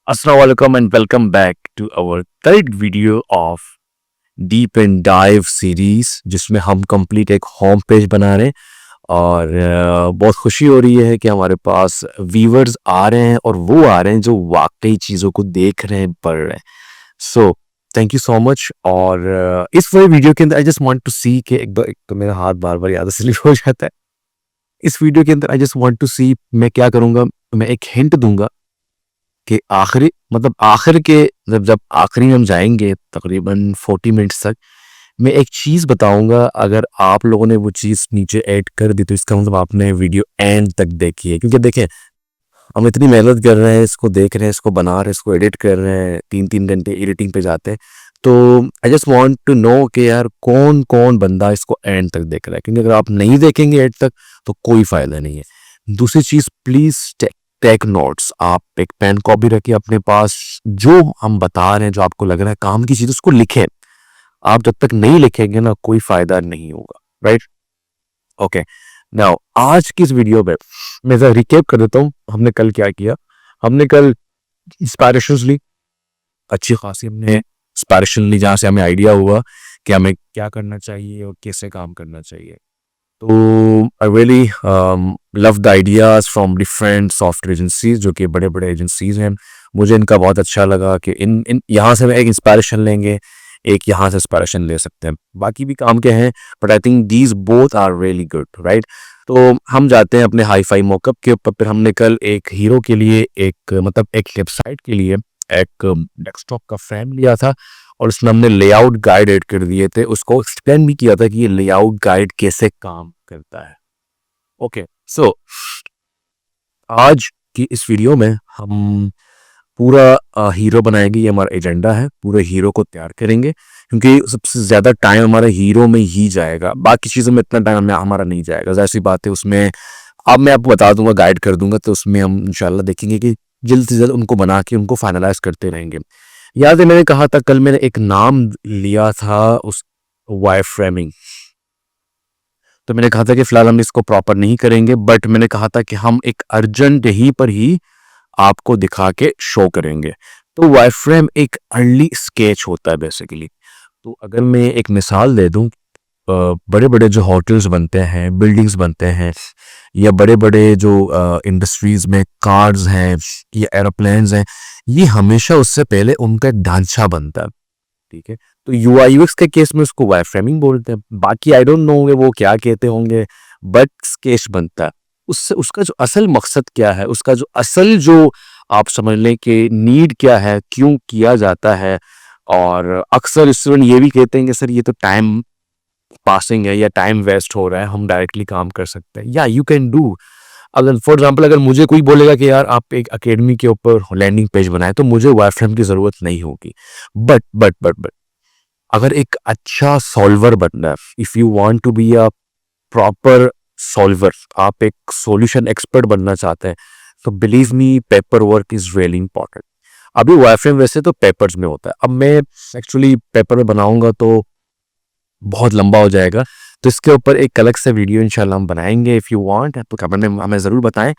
Assalamu alaikum and welcome back to our third video of deep and dive series जिसमें हम complete एक home page बना रहे हैं और बहुत खुशी हो रही है कि हमारे पास व्यूअर्स आ रहे हैं और वो आ रहे हैं जो वाकई चीज़ों को देख रहे हैं पढ़ रहे हैं। So thank you so much. और इस वाले वीडियो के अंदर आई जस्ट वांट टू सी कि एक तो मेरा हाथ बार बार याद स्लिप हो जाता है। इस वीडियो के अंदर आई जस्ट वांट टू सी मैं क्या करूँगा, मैं एक हिंट दूंगा कि आखिरी मतलब आखिर के जब जब आखिरी में हम जाएंगे तकरीबन 40 मिनट्स तक मैं एक चीज़ बताऊंगा। अगर आप लोगों ने वो चीज़ नीचे ऐड कर दी तो इसका मतलब आपने वीडियो एंड तक देखी है, क्योंकि देखें हम इतनी मेहनत कर रहे हैं, इसको देख रहे हैं, इसको बना रहे हैं, इसको एडिट कर रहे हैं, 3-3 घंटे एडिटिंग पे जाते हैं। तो I just want to know कि यार कौन कौन बंदा इसको एंड तक देख रहा है, क्योंकि अगर आप नहीं देखेंगे एंड तक तो कोई फ़ायदा नहीं है। दूसरी चीज़ प्लीज़ टेक नोट्स, आप एक पेन कॉपी रखिए अपने पास, जो हम बता रहे हैं जो आपको लग रहा है काम की चीज़ उसको लिखें। आप जब तक नहीं लिखेंगे ना कोई फायदा नहीं होगा, राइट? ओके, नाउ आज की इस वीडियो में मैं जरा रिकेप कर देता हूँ हमने कल क्या किया। हमने कल इंस्पायरेशंस ली, अच्छी खासी हमने इंस्पायरेशन ली जहाँ से हमें आइडिया हुआ कि हमें क्या करना चाहिए और कैसे काम करना चाहिए। तो I really love the ideas from different software agencies जो कि बड़े बड़े एजेंसीज हैं। मुझे इनका बहुत अच्छा लगा कि इन इन यहाँ से हम एक इंस्पायरेशन लेंगे, एक यहाँ से इंस्पायरेशन ले सकते हैं, बाकी भी काम के हैं, but I think these both are really good, right? तो हम जाते हैं अपने हाई फाई मॉकअप के ऊपर। फिर हमने कल एक हीरो के लिए एक मतलब एक वेबसाइट के लिए एक डेस्कटॉप का फ्रेम लिया था और उसमें हमने लेआउट गाइड ऐड कर दिए थे, उसको एक्सप्लेन भी किया था कि ये लेआउट गाइड कैसे काम करता है। ओके, सो आज की इस वीडियो में हम पूरा हीरो बनाएंगे, ये हमारा एजेंडा है, पूरे हीरो को तैयार करेंगे क्योंकि सबसे ज़्यादा टाइम हमारा हीरो में ही जाएगा, बाकी चीज़ों में इतना टाइम हमारा नहीं जाएगा, जाहिर सी बात है। उसमें अब मैं आपको बता दूंगा, गाइड कर दूंगा, तो उसमें हम इंशाल्लाह देखेंगे कि जल्द से जल्द उनको बना के उनको फाइनलाइज करते रहेंगे। याद है मैंने कहा था कल, मैंने एक नाम लिया था उस वाई फ्रेमिंग। तो मैंने कहा था कि फिलहाल हम इसको प्रॉपर नहीं करेंगे, बट मैंने कहा था कि हम एक अर्जेंट ही पर ही आपको दिखा के शो करेंगे। तो वाई फ्रेम एक अर्ली स्केच होता है बेसिकली। तो अगर मैं एक मिसाल दे दूं, बड़े बड़े जो होटल्स बनते हैं, बिल्डिंग्स बनते हैं, या बड़े बड़े जो इंडस्ट्रीज में कार्स हैं या एरोप्लेन्स हैं, ये हमेशा उससे पहले उनका एक ढांचा बनता है, ठीक है? तो यूआई यूएक्स के केस में उसको वाई फ्रेमिंग बोलते हैं, बाकी आई डोंट नो वो क्या कहते होंगे, बट स्केच बनता है। उससे उसका जो असल मकसद क्या है, उसका जो असल जो आप समझ लें कि नीड क्या है, क्यों किया जाता है। और अक्सर स्टूडेंट ये भी कहते हैं कि सर ये तो टाइम पासिंग है या टाइम वेस्ट हो रहा है, हम डायरेक्टली काम कर सकते हैं, या यू कैन डू। अगर फॉर एग्जाम्पल अगर मुझे कोई बोलेगा कि यार आप एक अकेडमी के ऊपर लैंडिंग पेज बनाए, तो मुझे वाई फ्रेम की जरूरत नहीं होगी। बट अगर एक अच्छा सॉल्वर बनना है, if you want to be a proper solver, आप एक सॉल्यूशन एक्सपर्ट बनना चाहते हैं, तो believe me paper work is really important. अभी वाईफ्रेम वैसे तो पेपर्स में होता है, अब मैं एक्चुअली पेपर में बनाऊंगा तो बहुत लंबा हो जाएगा, तो इसके ऊपर एक अलग से वीडियो इंशाल्लाह हम बनाएंगे। इफ़ यू वांट तो कमेंट में हमें ज़रूर बताएं।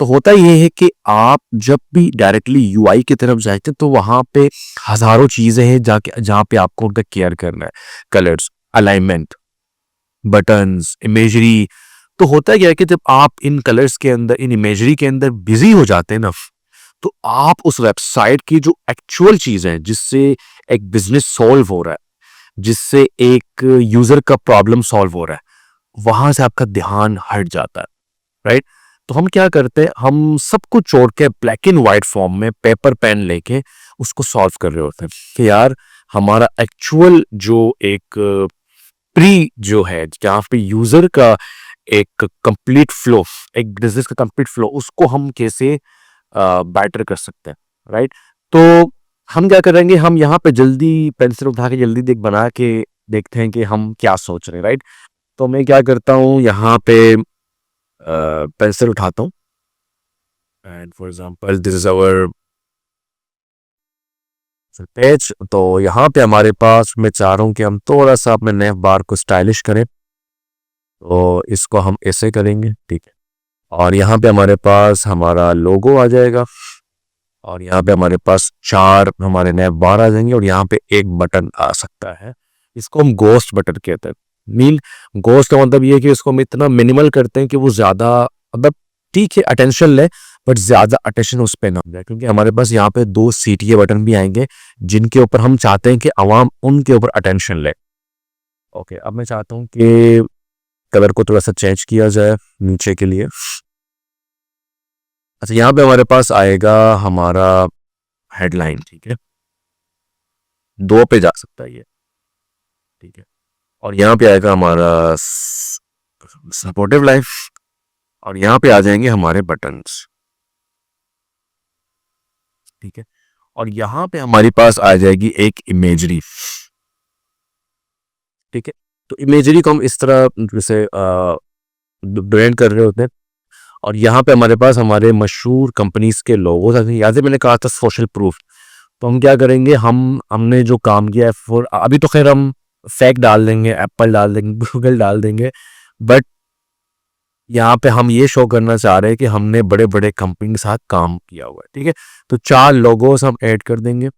तो होता ये है कि आप जब भी डायरेक्टली यूआई की तरफ जाते हैं तो वहाँ पे हज़ारों चीज़ें हैं जाके जहाँ पे आपको उनका केयर करना है, कलर्स, अलाइनमेंट, बटन्स, इमेजरी। तो होता क्या है कि जब आप इन कलर्स के अंदर, इन इमेजरी के अंदर बिजी हो जाते हैं ना, तो आप उस वेबसाइट की जो एक्चुअल चीज़ है जिससे एक बिजनेस सॉल्व हो रहा है, जिससे एक यूजर का प्रॉब्लम सॉल्व हो रहा है, वहां से आपका ध्यान हट जाता है, राइट? तो हम क्या करते हैं, हम सब कुछ छोड़ के ब्लैक एंड व्हाइट फॉर्म में पेपर पेन लेके उसको सॉल्व कर रहे होते हैं कि यार हमारा एक्चुअल जो एक प्री जो है जहाँ पे यूजर का एक कंप्लीट फ्लो, एक बिजनेस का कंप्लीट फ्लो, उसको हम कैसे बेटर कर सकते हैं, राइट? तो हम क्या करेंगे, हम यहाँ पे जल्दी पेंसिल उठा के जल्दी देख बना के देखते हैं कि हम क्या सोच रहे हैं, राइट? तो मैं क्या करता हूँ, यहाँ पे पेंसिल उठाता हूँ and for example this is our page. तो यहाँ पे हमारे पास मैं चाह रहा हूँ कि हम थोड़ा सा अपने नेव बार को स्टाइलिश करें, तो इसको हम ऐसे करेंगे, ठीक है? और यहाँ पे हमारे पास हमारा लोगो आ जाएगा और यहाँ पे हमारे पास 4 हमारे नैप बार आ जाएंगे और यहाँ पे एक बटन आ सकता है, इसको हम गोस्ट बटन कहते हैं। मीन गोस्ट का मतलब ये है कि इसको हम इतना मिनिमल करते हैं कि वो ज्यादा, मतलब ठीक है अटेंशन ले, बट ज्यादा अटेंशन उस पर ना हो जाए, क्योंकि हमारे पास यहाँ पे 2 सीटीए बटन भी आएंगे जिनके ऊपर हम चाहते हैं कि आवाम उनके ऊपर अटेंशन ले। ओके, अब मैं चाहता हूँ कि कलर को थोड़ा सा चेंज किया जाए नीचे के लिए। अच्छा, यहाँ पे हमारे पास आएगा हमारा हेडलाइन, ठीक है, 2 पे जा सकता है ये, ठीक है। और यहाँ पे आएगा हमारा सपोर्टिव लाइफ, और यहाँ पे आ जाएंगे हमारे बटन्स, ठीक है। और यहाँ पे हमारे पास आ जाएगी एक इमेजरी, ठीक है। तो इमेजरी को हम इस तरह जैसे ब्रांड कर रहे होते हैं, और यहाँ पे हमारे पास हमारे मशहूर कंपनीज के लोगोस आते हैं। याद है मैंने कहा था सोशल प्रूफ, तो हम क्या करेंगे, हमने जो काम किया है फॉर अभी तो खैर हम फेक डाल देंगे, एप्पल डाल देंगे, गूगल डाल देंगे, बट यहाँ पे हम ये शो करना चाह रहे हैं कि हमने बड़े बड़े कंपनी के साथ काम किया हुआ है, ठीक है। तो 4 लोगोस हम ऐड कर देंगे,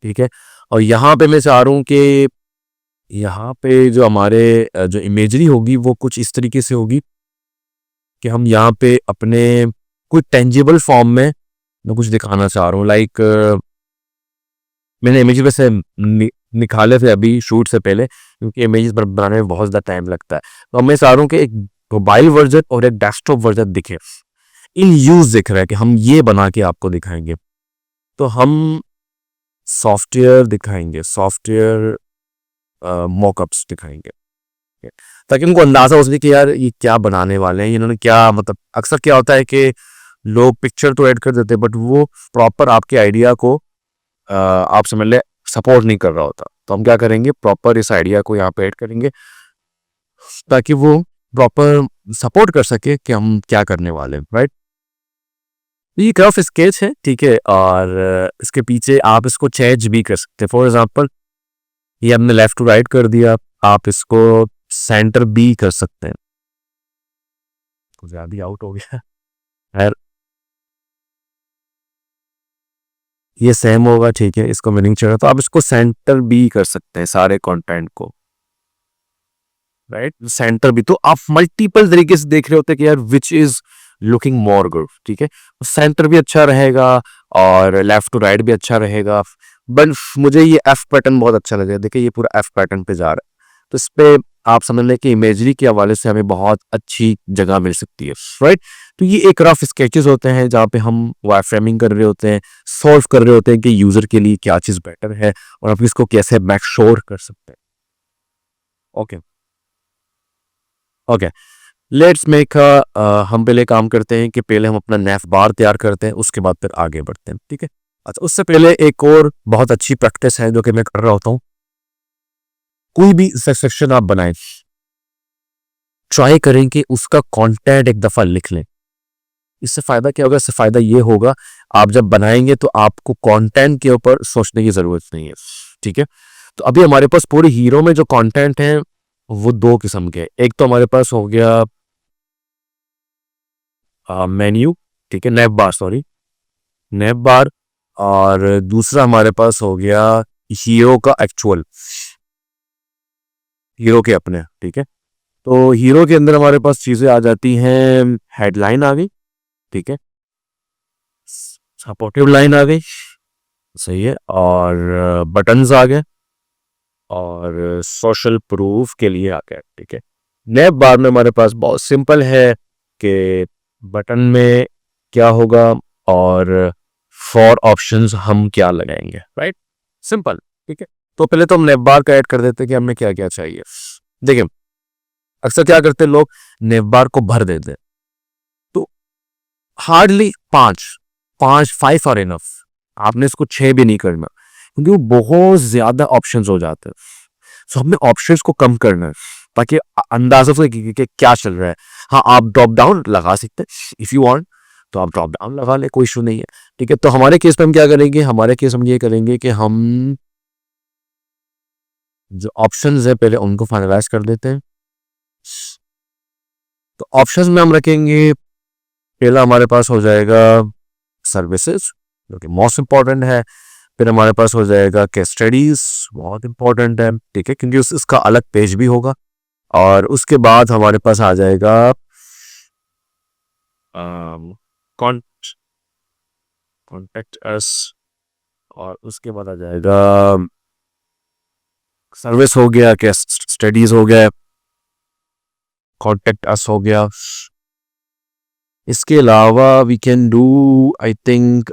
ठीक है। और यहाँ पे मैं चाह रहा हूँ कि यहाँ पे जो हमारे जो इमेजरी होगी वो कुछ इस तरीके से होगी कि हम यहाँ पे अपने कोई टेंजिबल फॉर्म में मैं कुछ दिखाना चाह रहा हूँ। लाइक मैंने इमेज वैसे निकाले थे अभी शूट से पहले, क्योंकि इमेजेस बनाने में बहुत ज़्यादा टाइम लगता है। तो मैं चाह रहा हूँ कि एक मोबाइल वर्जन और एक डेस्कटॉप वर्जन दिखे, इन यूज दिख रहा है कि हम ये बना के आपको दिखाएंगे। तो हम सॉफ्टवेयर दिखाएंगे, सॉफ्टवेयर मॉकअप्स दिखाएंगे, ताकि उनको अंदाजा हो सके कि यार ये क्या बनाने वाले हैं, इन्होंने क्या, मतलब अक्सर क्या होता है कि लोग पिक्चर तो ऐड कर देते हैं बट वो प्रॉपर आपके आइडिया को आप समझ ले सपोर्ट नहीं कर रहा होता। तो हम क्या करेंगे, प्रॉपर इस आइडिया को यहाँ पे ऐड करेंगे ताकि वो प्रॉपर सपोर्ट कर सके कि हम क्या करने वाले हैं, राइट। ये रफ स्केच है, ठीक है, और इसके पीछे आप इसको चेंज भी कर सकते हैं। फॉर एग्जांपल ये हमने लेफ्ट टू राइट कर दिया, आप इसको सेंटर बी कर सकते हैं, कुछ ज्यादा ही आउट हो गया खैर, ये सेम होगा, ठीक है, इसको मैं नहीं चाहिए, तो आप इसको सेंटर बी कर सकते हैं सारे कंटेंट को, राइट। सेंटर भी तो आप मल्टीपल तरीके से देख रहे होते हैं कि यार which is looking more good, ठीक है। सेंटर भी अच्छा रहेगा और लेफ्ट टू राइट भी अच्छा रहेगा, बट मुझे ये एफ पैटर्न बहुत अच्छा लगेगा। देखिए ये पूरा एफ पैटर्न पे जा रहा है, तो इस पे आप समझ लें कि इमेजरी के हवाले से हमें बहुत अच्छी जगह मिल सकती है, राइट। तो ये एक रफ स्केचेस होते हैं जहाँ पे हम वायर फ्रेमिंग कर रहे होते हैं, सॉल्व कर रहे होते हैं कि यूजर के लिए क्या चीज बेटर है और आप इसको कैसे मेक श्योर कर सकते हैं। ओके ओके, लेट्स मेक हम पहले काम करते हैं कि पहले हम अपना नेफ बार तैयार करते हैं, उसके बाद फिर आगे बढ़ते हैं, ठीक है। अच्छा, उससे पहले एक और बहुत अच्छी प्रैक्टिस है जो कि मैं कर रहा होता हूँ, कोई भी सेक्शन आप बनाएं, ट्राई करें कि उसका कंटेंट एक दफा लिख लें। इससे फायदा क्या होगा, इससे फायदा ये होगा आप जब बनाएंगे तो आपको कंटेंट के ऊपर सोचने की जरूरत नहीं है, ठीक है। तो अभी हमारे पास पूरे हीरो में जो कंटेंट है वो 2 किस्म के, एक तो हमारे पास हो गया मेन्यू, ठीक है, नैप बार, सॉरी नैप बार, और दूसरा हमारे पास हो गया हीरो का एक्चुअल, हीरो के अपने, ठीक है। तो हीरो के अंदर हमारे पास चीजें आ जाती हैं, हेडलाइन आ गई, ठीक है, सपोर्टिव लाइन आ गई, सही है, और बटन्स आ गए, और सोशल प्रूफ के लिए आ गया, ठीक है। नैप बार में हमारे पास बहुत सिंपल है कि बटन में क्या होगा और फॉर ऑप्शंस हम क्या लगाएंगे, राइट, सिंपल, ठीक है। तो पहले तो हम नैप बार का ऐड कर देते हैं कि हमें क्या क्या चाहिए। देखिए अक्सर क्या करते हैं लोग, नैप बार को भर देते हैं, तो हार्डली 5 आर इनफ, आपने इसको 6 भी नहीं करना, क्योंकि वो बहुत ज्यादा ऑप्शंस हो जाते हैं। सो हमें ऑप्शंस को कम करना है ताकि अंदाजा हो कि क्या चल रहा है। हाँ, आप ड्रॉप डाउन लगा सकते हैं इफ यू वांट, तो आप ड्रॉप डाउन लगा ले, कोई इशू नहीं है, ठीक है। तो हमारे केस में हम क्या करेंगे, हमारे केस हम ये करेंगे कि हम जो ऑप्शंस है पहले उनको फाइनलाइज कर देते हैं। तो ऑप्शंस में हम रखेंगे, पहला हमारे पास हो जाएगा सर्विसेज जो कि मोस्ट इम्पॉर्टेंट है। फिर हमारे पास हो जाएगा केस स्टडीज, बहुत इंपॉर्टेंट है, ठीक है, क्योंकि इसका अलग पेज भी होगा। और उसके बाद हमारे पास आ जाएगा कॉन्टेक्ट अस, और उसके बाद आ जाएगा सर्विस हो गया, केस स्टडीज हो गया, कॉन्टेक्ट अस हो गया। इसके अलावा we can do, I think,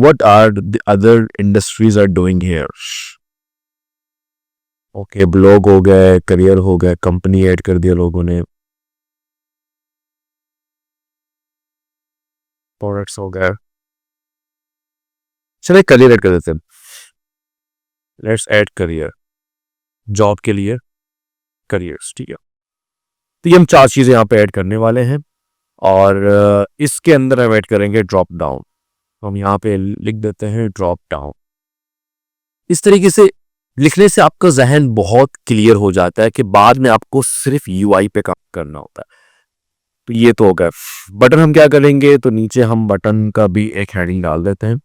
what are the other industries are doing here? Okay, blog हो गए, करियर हो गए, कंपनी ऐड कर दिया लोगों ने, प्रोडक्ट्स हो गए। चलिए करियर ऐड कर देते हैं, लेट्स ऐड करियर, जॉब के लिए करियर्स, ठीक है। तो ये हम 4 चीजें यहाँ पे ऐड करने वाले हैं, और इसके अंदर हम ऐड करेंगे ड्रॉप डाउन। तो हम यहाँ पे लिख देते हैं ड्रॉप डाउन। इस तरीके से लिखने से आपका जहन बहुत क्लियर हो जाता है कि बाद में आपको सिर्फ यूआई पे काम करना होता है। तो ये तो हो गया। बटन हम क्या करेंगे, तो नीचे हम बटन का भी एक हेडिंग डाल देते हैं।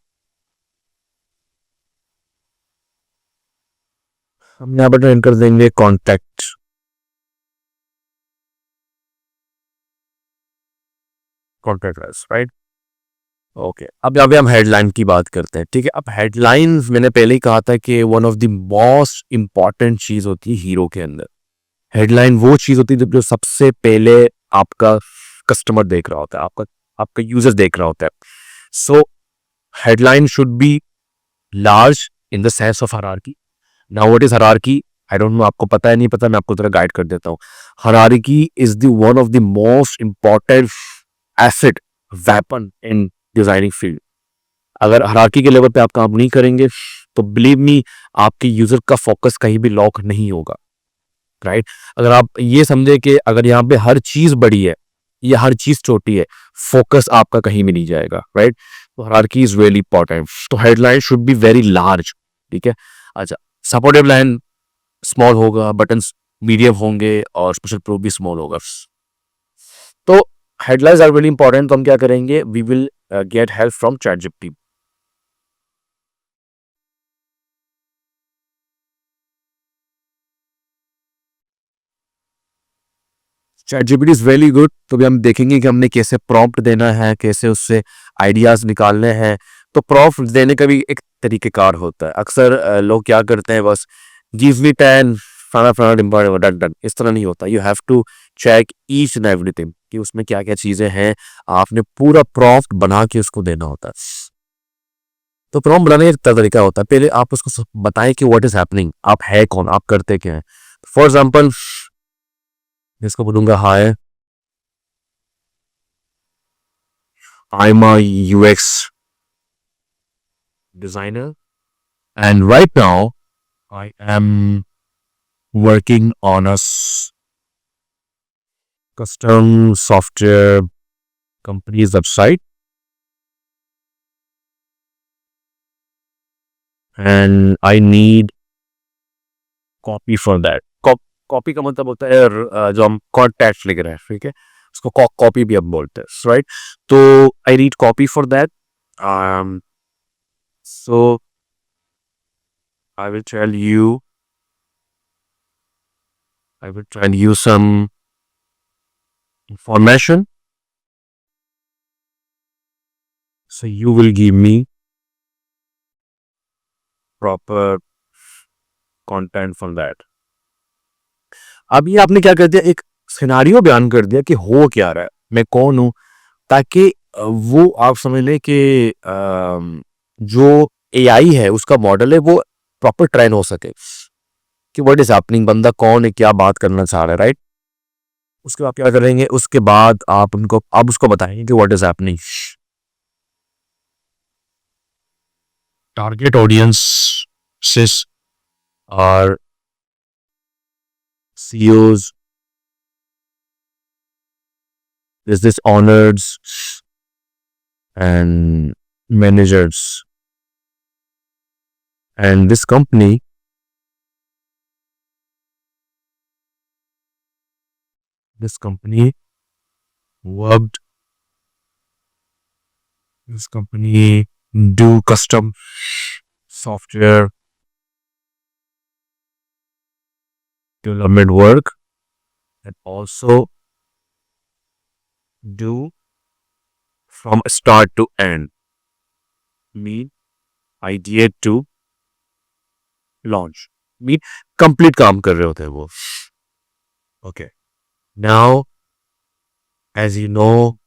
हम यहाँ बटन कर देंगे कॉन्टैक्ट, कॉन्टैक्ट, राइट। ओके, अब यहाँ पे हम हेडलाइन की बात करते हैं, ठीक है। अब हेडलाइंस मैंने पहले ही कहा था कि one of the most important चीज होती है हीरो के अंदर। हेडलाइन वो चीज होती है जो सबसे पहले आपका कस्टमर देख रहा होता है, आपका आपका यूजर देख रहा होता है। So headline should be large in the sense of hierarchy. Now what is hierarchy? I don't know, आपको पता है नहीं पता, मैं आपको थोड़ा गाइड कर देता हूँ। hierarchy is the one of the most important asset, weapon in designing field. अगर hierarchy के लेवल पे आप काम नहीं करेंगे तो बिलीव मी, आपके यूजर का फोकस कहीं भी लॉक नहीं होगा, राइट। अगर आप ये समझे कि अगर यहाँ पे हर चीज बड़ी है या हर चीज छोटी है, फोकस आपका कहीं भी नहीं जाएगा, राइट। तो हायरार्की इज रियली इंपॉर्टेंट। तो headline should be very large, ठीक है। अच्छा, सपोर्टिव लाइन स्मॉल होगा, बटन्स मीडियम होंगे, और स्पेशल प्रूफ भी स्मॉल होगा। तो हेडलाइंस आर वेरी इंपॉर्टेंट। तो हम क्या करेंगे, we will get help from ChatGPT. ChatGPT is very good. तो भी हम देखेंगे कि हमने कैसे प्रॉम्प्ट देना है, कैसे उससे आइडियाज निकालने हैं। तो प्रॉम्प्ट देने का भी एक तरीकेकार होता है। अक्सर लोग क्या करते हैं, बस गिव मी 10 फलाना फलाना इंपॉर्टेंट डन डन, इस तरह नहीं होता। You have to check each and everything कि उसमें क्या क्या चीजें हैं। आपने पूरा प्रॉम्प्ट बना के उसको देना होता है। तो प्रॉम्प्ट बनाने का तरीका होता है, पहले आप उसको बताएं कि व्हाट इज हैपनिंग, आप है कौन, आप करते क्या हैं। फॉर एग्जाम्पल, इसको बोलूंगा हाय, I'm a UX designer, and right now I am working on a custom software company's website, and I need copy for that. Copy का मतलब होता है जो हम कॉन्टैक्ट लिख रहे हैं, ठीक है, उसको कॉपी भी हम बोलते हैं, राइट। तो I need copy for that. So I will tell you, I will tell you some information. So you will give me proper content from that. अब ये आपने क्या कर दिया, एक सिनारियो बयान कर दिया कि हो क्या रहा है, मैं कौन हूं, ताकि वो आप समझ लें कि जो एआई है उसका मॉडल है वो प्रॉपर ट्रेन हो सके कि व्हाट इज हैपनिंग, बंदा कौन है, क्या बात करना चाह रहा है, राइट। उसके बाद क्या करेंगे, उसके बाद आप उसको बताएंगे कि what is happening. Target audience are CEOs, business owners, and managers. And this company worked this company do custom software development work and also do from start to end, mean idea to launch, mean complete काम कर रहे होते हैं वो. Okay, now as you know,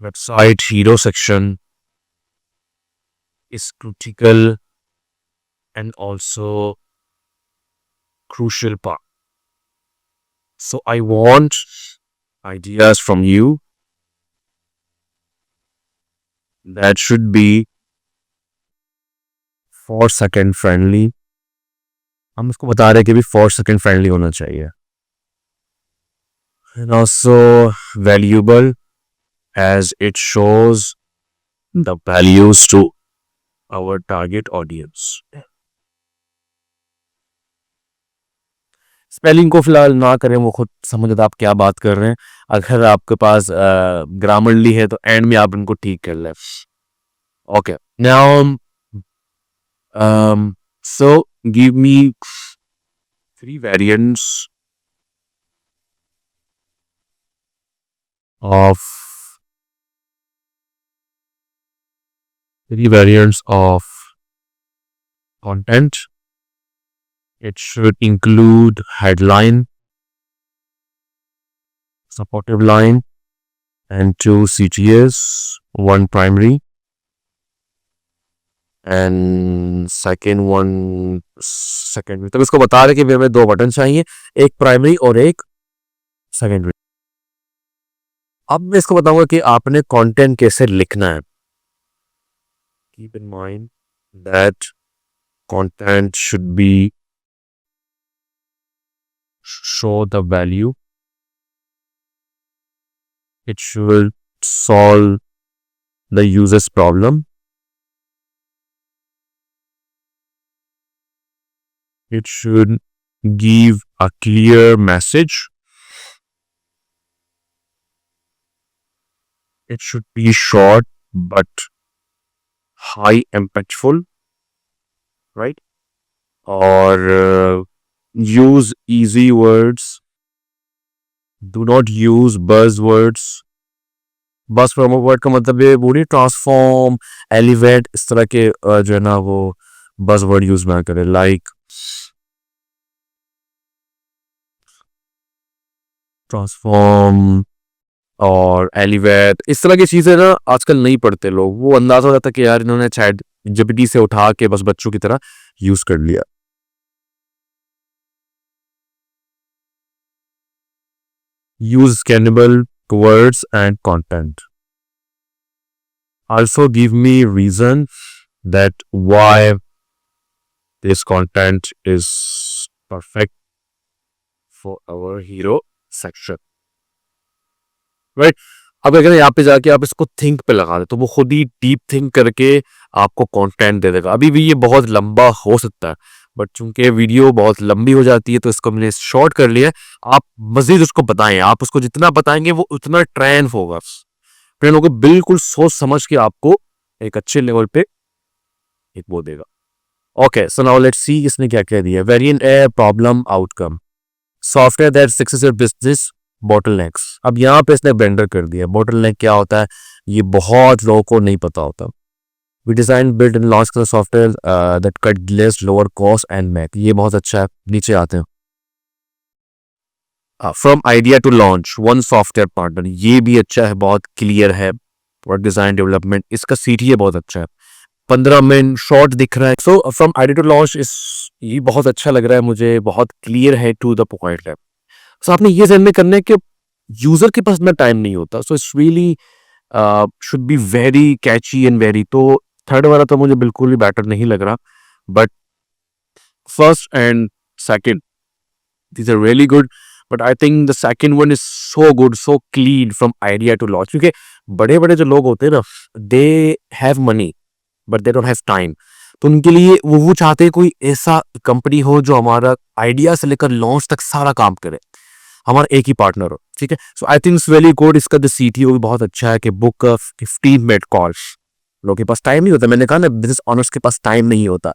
website hero section is critical and also crucial part. So I want ideas from you that should be 4-second friendly. हम उसको बता रहे हैं कि भी 4-second friendly होना चाहिए. And also valuable as it shows the values to our target audience. Spelling को फिलहाल ना करें, वो खुद समझ आप क्या बात कर रहे हैं. अगर आपके पास ग्रामरली है तो एंड में आप इनको ठीक कर लें. Okay, now so give me 3 variants of content. It should include headline, supportive line, and 2 CTAs, 1 primary, and second one secondary. तब इसको बता रहे कि हमें 2 बटन चाहिए, एक प्राइमरी और एक सेकेंडरी. अब मैं इसको बताऊंगा कि आपने कंटेंट कैसे लिखना है. Keep in mind that content should be show the value. It should solve the user's problem. It should give a clear message. It should be short but high impactful, right? Or use easy words. Do not use buzzwords. बस word का मतलब ये वो नहीं, transform, elevate, इस तरह के जो है ना वो बज़वर्ड यूज ना करें. लाइक ट्रांसफॉर्म और एलिवेट, इस तरह की चीजें ना आजकल नहीं पढ़ते लोग. वो अंदाजा हो जाता कि यार इन्होंने चैट जीपीटी से उठा के बस बच्चों की तरह यूज कर लिया. Use scannable words and content. Also give me reason that why this content is perfect for our hero section. Right? अब अगर यहाँ पे जाके आप इसको थिंक पे लगा दे तो वो खुद ही डीप थिंक करके आपको कंटेंट दे देगा. अभी भी ये बहुत लंबा हो सकता है, बट चूंकि वीडियो बहुत लंबी हो जाती है तो इसको मैंने शॉर्ट कर लिया. आप मजीद उसको बताएं, आप उसको जितना बताएंगे वो उतना ट्रेन होगा. ट्रेन होकर बिल्कुल सोच समझ के आपको एक अच्छे लेवल पे एक वो देगा. Okay, so now let's see इसने क्या कह दिया. Variant a problem outcome, software that fixes your business bottlenecks. अब यहाँ पे इसने ब्लेंडर कर दिया. बॉटलनेक क्या होता है ये बहुत लोगों को नहीं पता होता. We design, build and launch the software that cut delays, lower cost and make. ये बहुत अच्छा है. नीचे आते हैं. From idea to launch, one software partner. ये भी अच्छा है, बहुत क्लियर है. Product design development, इसका CTA बहुत अच्छा है. 15 मिनट शॉर्ट दिख रहा है. So from idea to launch इस ये बहुत अच्छा लग रहा है मुझे, बहुत क्लियर है, टू द पॉइंट है. So आपने ये ध्यान में करना है कि यूजर के पास इतना टाइम नहीं होता. So it's really should be very catchy and very. तो थर्ड वाला तो मुझे बिल्कुल भी बेटर नहीं लग रहा, but first and second these are really good, but I think the second one is so good, so clean from idea to launch. क्योंकि बड़े बड़े जो लोग होते हैं ना, they have money but they don't have time. तो उनके लिए वो चाहते हैं कोई ऐसा कंपनी हो जो हमारा आइडिया से लेकर लॉन्च तक सारा काम करे. हमारा एक ही पार्टनर हो. ठीक है। So I think it's very good. इसका जो सीटीओ भी बहुत अच्छा है कि बुक 15 मिनट कॉल्स। लोगों के पास टाइम नहीं होता, मैंने कहा ना बिजनेस ऑनर्स के पास टाइम नहीं होता।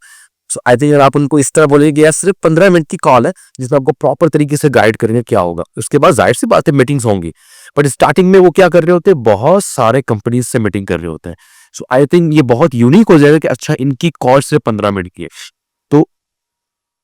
सो आई थिंक अगर आप उनको इस तरह बोलेंगे कि यार सिर्फ 15 मिनट की कॉल है जिसमें आपको प्रॉपर तरीके से गाइड करेंगे क्या होगा, उसके बाद जाहिर सी बात है मीटिंग्स होंगी। बट स्टार्टिंग में वो क्या कर रहे होते हैं, बहुत सारे कंपनीज से मीटिंग कर रहे होते हैं। सो आई थिंक ये बहुत यूनिक हो जाएगा कि अच्छा इनकी कॉल सिर्फ 15 मिनट की है, तो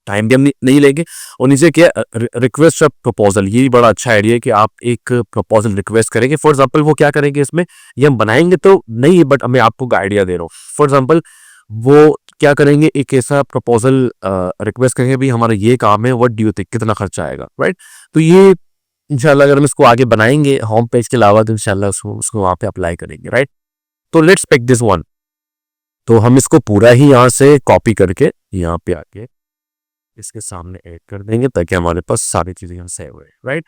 टाइम भी हम नहीं लेंगे। और नीचे क्या रिक्वेस्ट ऑफ प्रपोजल, ये भी बड़ा अच्छा आइडिया है कि आप एक प्रपोजल रिक्वेस्ट करेंगे। फॉर एग्जांपल वो क्या करेंगे इसमें, ये हम बनाएंगे तो नहीं है बट मैं आपको आइडिया दे रहा हूँ। फॉर एग्जांपल वो क्या करेंगे, एक ऐसा प्रपोजल रिक्वेस्ट करेंगे भाई हमारा ये काम है, व्हाट डू यू थिंक, कितना खर्चा आएगा, राइट। तो ये इंशाल्लाह अगर हम इसको आगे बनाएंगे होम पेज के अलावा तो इंशाल्लाह उसको उसको वहां पे अप्लाई करेंगे, राइट। तो लेट्स पिक दिस वन। तो हम इसको पूरा ही यहाँ से कॉपी करके यहाँ पे आके इसके सामने ऐड कर देंगे ताकि हमारे पास सारी चीजें यहाँ सेव हुए, राइट।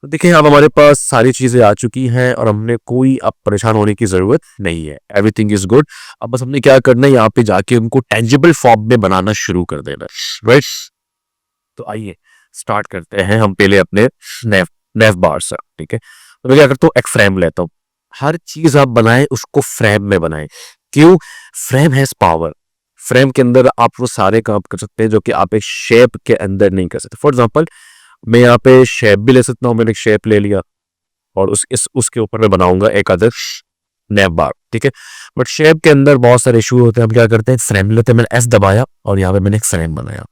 तो देखिए अब हमारे पास सारी चीजें आ चुकी हैं और हमने कोई अब परेशान होने की जरूरत नहीं है, एवरीथिंग इज गुड। अब बस हमने क्या करना है, यहाँ पे जाके उनको टेंजिबल फॉर्म में बनाना शुरू कर देना, राइट। तो आइए स्टार्ट करते हैं हम पहले अपने नेव नेव बार से, ठीक है। तो मैं क्या करता हूँ, एक फ्रेम लेता हूँ। हर चीज आप बनाएं उसको फ्रेम में बनाएं। क्यों? Frame has power. फ्रेम के अंदर आप वो सारे काम कर सकते हैं जो कि आप एक शेप के अंदर नहीं कर सकते। फॉर एग्जांपल मैं यहाँ पे शेप भी ले सकता हूँ, मैंने एक शेप ले लिया और उसके ऊपर मैं बनाऊंगा एक अदर नैप बार, ठीक है। बट शेप के अंदर बहुत सारे इशू होते हैं, हम क्या करते हैं फ्रेम लेते हैं, मैंने एस दबाया और यहाँ पे मैंने एक फ्रेम बनाया,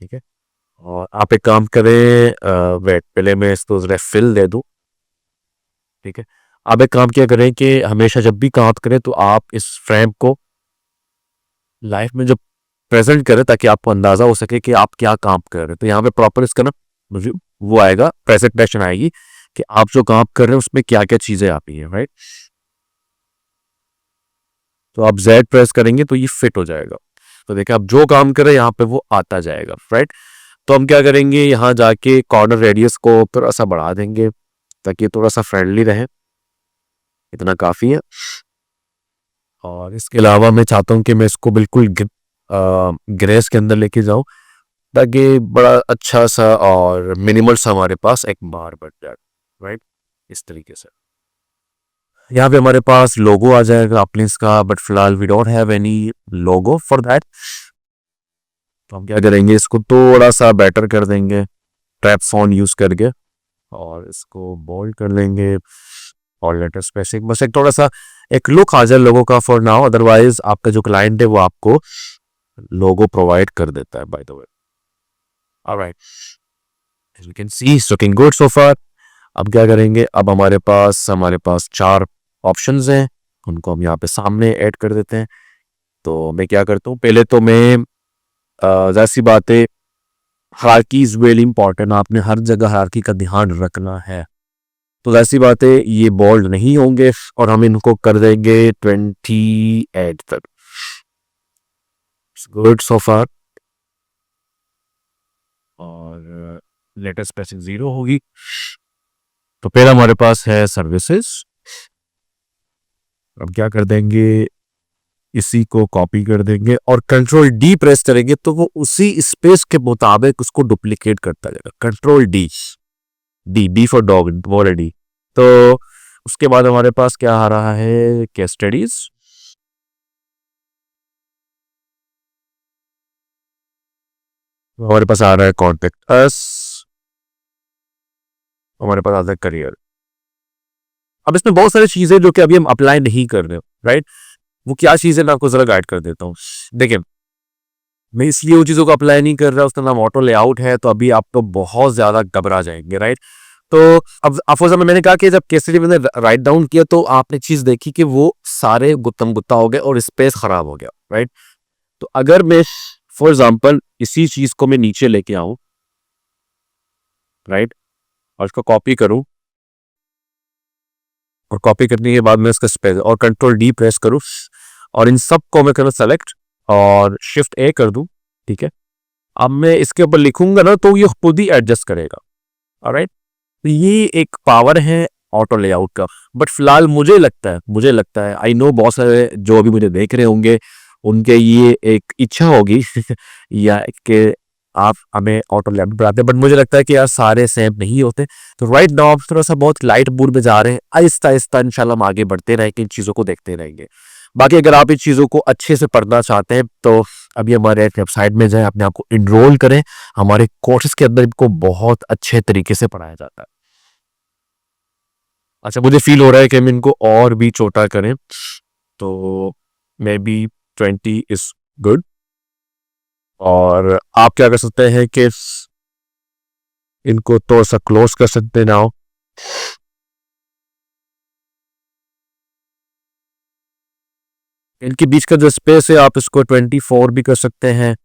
ठीक है। और आप एक काम करें, वेट पहले मैं इसको जरा फिल दे दूं, ठीक है। आप एक काम क्या करें कि हमेशा जब भी काम करें तो आप इस फ्रेम को लाइफ में जब प्रेजेंट करें ताकि आपको अंदाजा हो सके कि आप क्या काम कर रहे हैं। तो यहाँ पे प्रॉपर इसका ना वो आएगा, प्रेजेंटेशन आएगी कि आप जो काम कर रहे हैं उसमें क्या क्या चीजें आती हैं, राइट। तो आप जेड प्रेस करेंगे तो ये फिट हो जाएगा। तो देखिए आप जो काम कर रहे हैं यहाँ पे वो आता जाएगा, राइट। तो हम क्या करेंगे, यहाँ जाके कॉर्नर रेडियस को थोड़ा सा बढ़ा देंगे ताकि थोड़ा सा फ्रेंडली रहे, इतना काफी है। और इसके अलावा मैं चाहता हूँ कि मैं इसको बिल्कुल ग्रेस के अंदर लेके जाऊं ताकि बड़ा अच्छा सा और मिनिमल सा हमारे पास एक बार बन जाए, राइट। इस तरीके से यहाँ पे हमारे पास लोगो आ जाएगा अपलिंक्स का, बट फिलहाल we don't have any logo for that. तो हम क्या करेंगे, इसको थोड़ा सा बेटर कर देंगे ट्रैप फॉन्ट यूज करके और इसको बोल्ड कर लेंगे और लेटर स्पेसिंग, बस एक थोड़ा सा एक लुक आ जाए लोगो का फॉर नाउ। अदरवाइज आपका जो क्लाइंट है वो आपको लोगो प्रोवाइड कर देता है, by the way. Alright, as you can see it's looking good so far. अब क्या करेंगे, अब हमारे पास 4 ऑप्शंस हैं, उनको हम यहाँ पे सामने ऐड कर देते हैं। तो मैं क्या करता हूँ, पहले तो मैं जाहिर सी बात है हायरार्की इज वेरी इंपॉर्टेंट, आपने हर जगह हायरार्की का ध्यान रखना है। तो जाहिर सी बात है ये बोल्ड नहीं होंगे और हम इनको कर देंगे 28 तक। गुड सो फार। और लेटेस्ट स्पेसिंग 0 होगी। तो पहला हमारे पास है सर्विसेज। अब क्या कर देंगे, इसी को कॉपी कर देंगे और कंट्रोल डी प्रेस करेंगे तो वो उसी स्पेस के मुताबिक उसको डुप्लीकेट करता जाएगा। Control D, D D for dog, D. तो उसके बाद हमारे पास क्या आ रहा है, केस स्टडीज। हमारे पास आ रहा है कॉन्टेक्ट अस, हमारे पास आता है करियर। अब इसमें बहुत सारी चीजें जो कि अभी हम अप्लाई नहीं कर रहे, राइट। वो क्या चीजें मैं आपको जरा गाइड कर देता हूँ। देखिए मैं इसलिए उन चीजों को अप्लाई नहीं कर रहा, उसका नाम ऑटो लेआउट है, तो अभी आप तो बहुत ज्यादा घबरा जाएंगे, राइट। तो अब अफोज में मैंने कहा कि जब केसरी मैंने राइट डाउन किया तो आपने चीज देखी कि वो सारे गुत्तम गुत्ता हो गए और स्पेस खराब हो गया, राइट। तो अगर मैं फॉर एग्जाम्पल इसी चीज को मैं नीचे लेके आऊं, राइट, और इसको कॉपी करूं और कॉपी करने के बाद मैं इसका स्पेस और कंट्रोल डी प्रेस करूं और इन सब को मैं करूं सेलेक्ट और शिफ्ट ए कर दूं, ठीक है। अब मैं इसके ऊपर लिखूंगा ना तो ये खुद ही एडजस्ट करेगा, ऑलराइट। तो ये एक पावर है ऑटो लेआउट का। बट फिलहाल मुझे लगता है आई नो बहुत सारे जो अभी मुझे देख रहे होंगे उनके ये एक इच्छा होगी या कि आप हमें ऑटो लेफ्ट बढ़ाते हैं, बट मुझे लगता है कि यार सारे सेम नहीं होते। तो राइट नाउ आप थोड़ा सा बहुत लाइट मूड में जा रहे हैं, आहिस्ता आहिस्ता इंशाल्लाह हम आगे बढ़ते रहेंगे, इन चीज़ों को देखते रहेंगे। बाकी अगर आप इन चीज़ों को अच्छे से पढ़ना चाहते हैं तो अभी हमारे वेबसाइट में जाएं, अपने आप को इनरोल करें। हमारे कोर्सेज के अंदर इनको बहुत अच्छे तरीके से पढ़ाया जाता है। अच्छा, मुझे फील हो रहा है कि हम इनको और भी छोटा करें, तो मे बी 20 इज गुड। और आप क्या कर सकते हैं कि इनको थोड़ा सा क्लोज कर सकते हैं नाउ। इनके बीच का जो स्पेस है आप इसको 24 भी कर सकते हैं,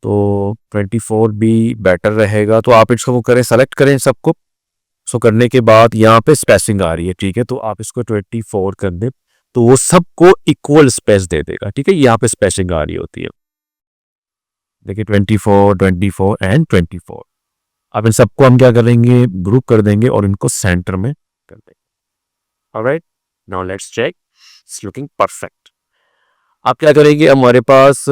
तो 24 भी बेटर रहेगा। तो आप इसको वो करें, सेलेक्ट करें सबको। सो करने के बाद यहाँ पे स्पेसिंग आ रही है, ठीक है, तो आप इसको 24 कर दें तो वो सबको इक्वल स्पेस दे देगा, ठीक है। यहाँ पे स्पेसिंग आ रही होती है, देखिए 24, 24 एंड 24। अब इन सबको हम क्या करेंगे, ग्रुप कर देंगे और इनको सेंटर में कर देंगे। Alright, now let's check, it's looking perfect. आप क्या करेंगे, हमारे पास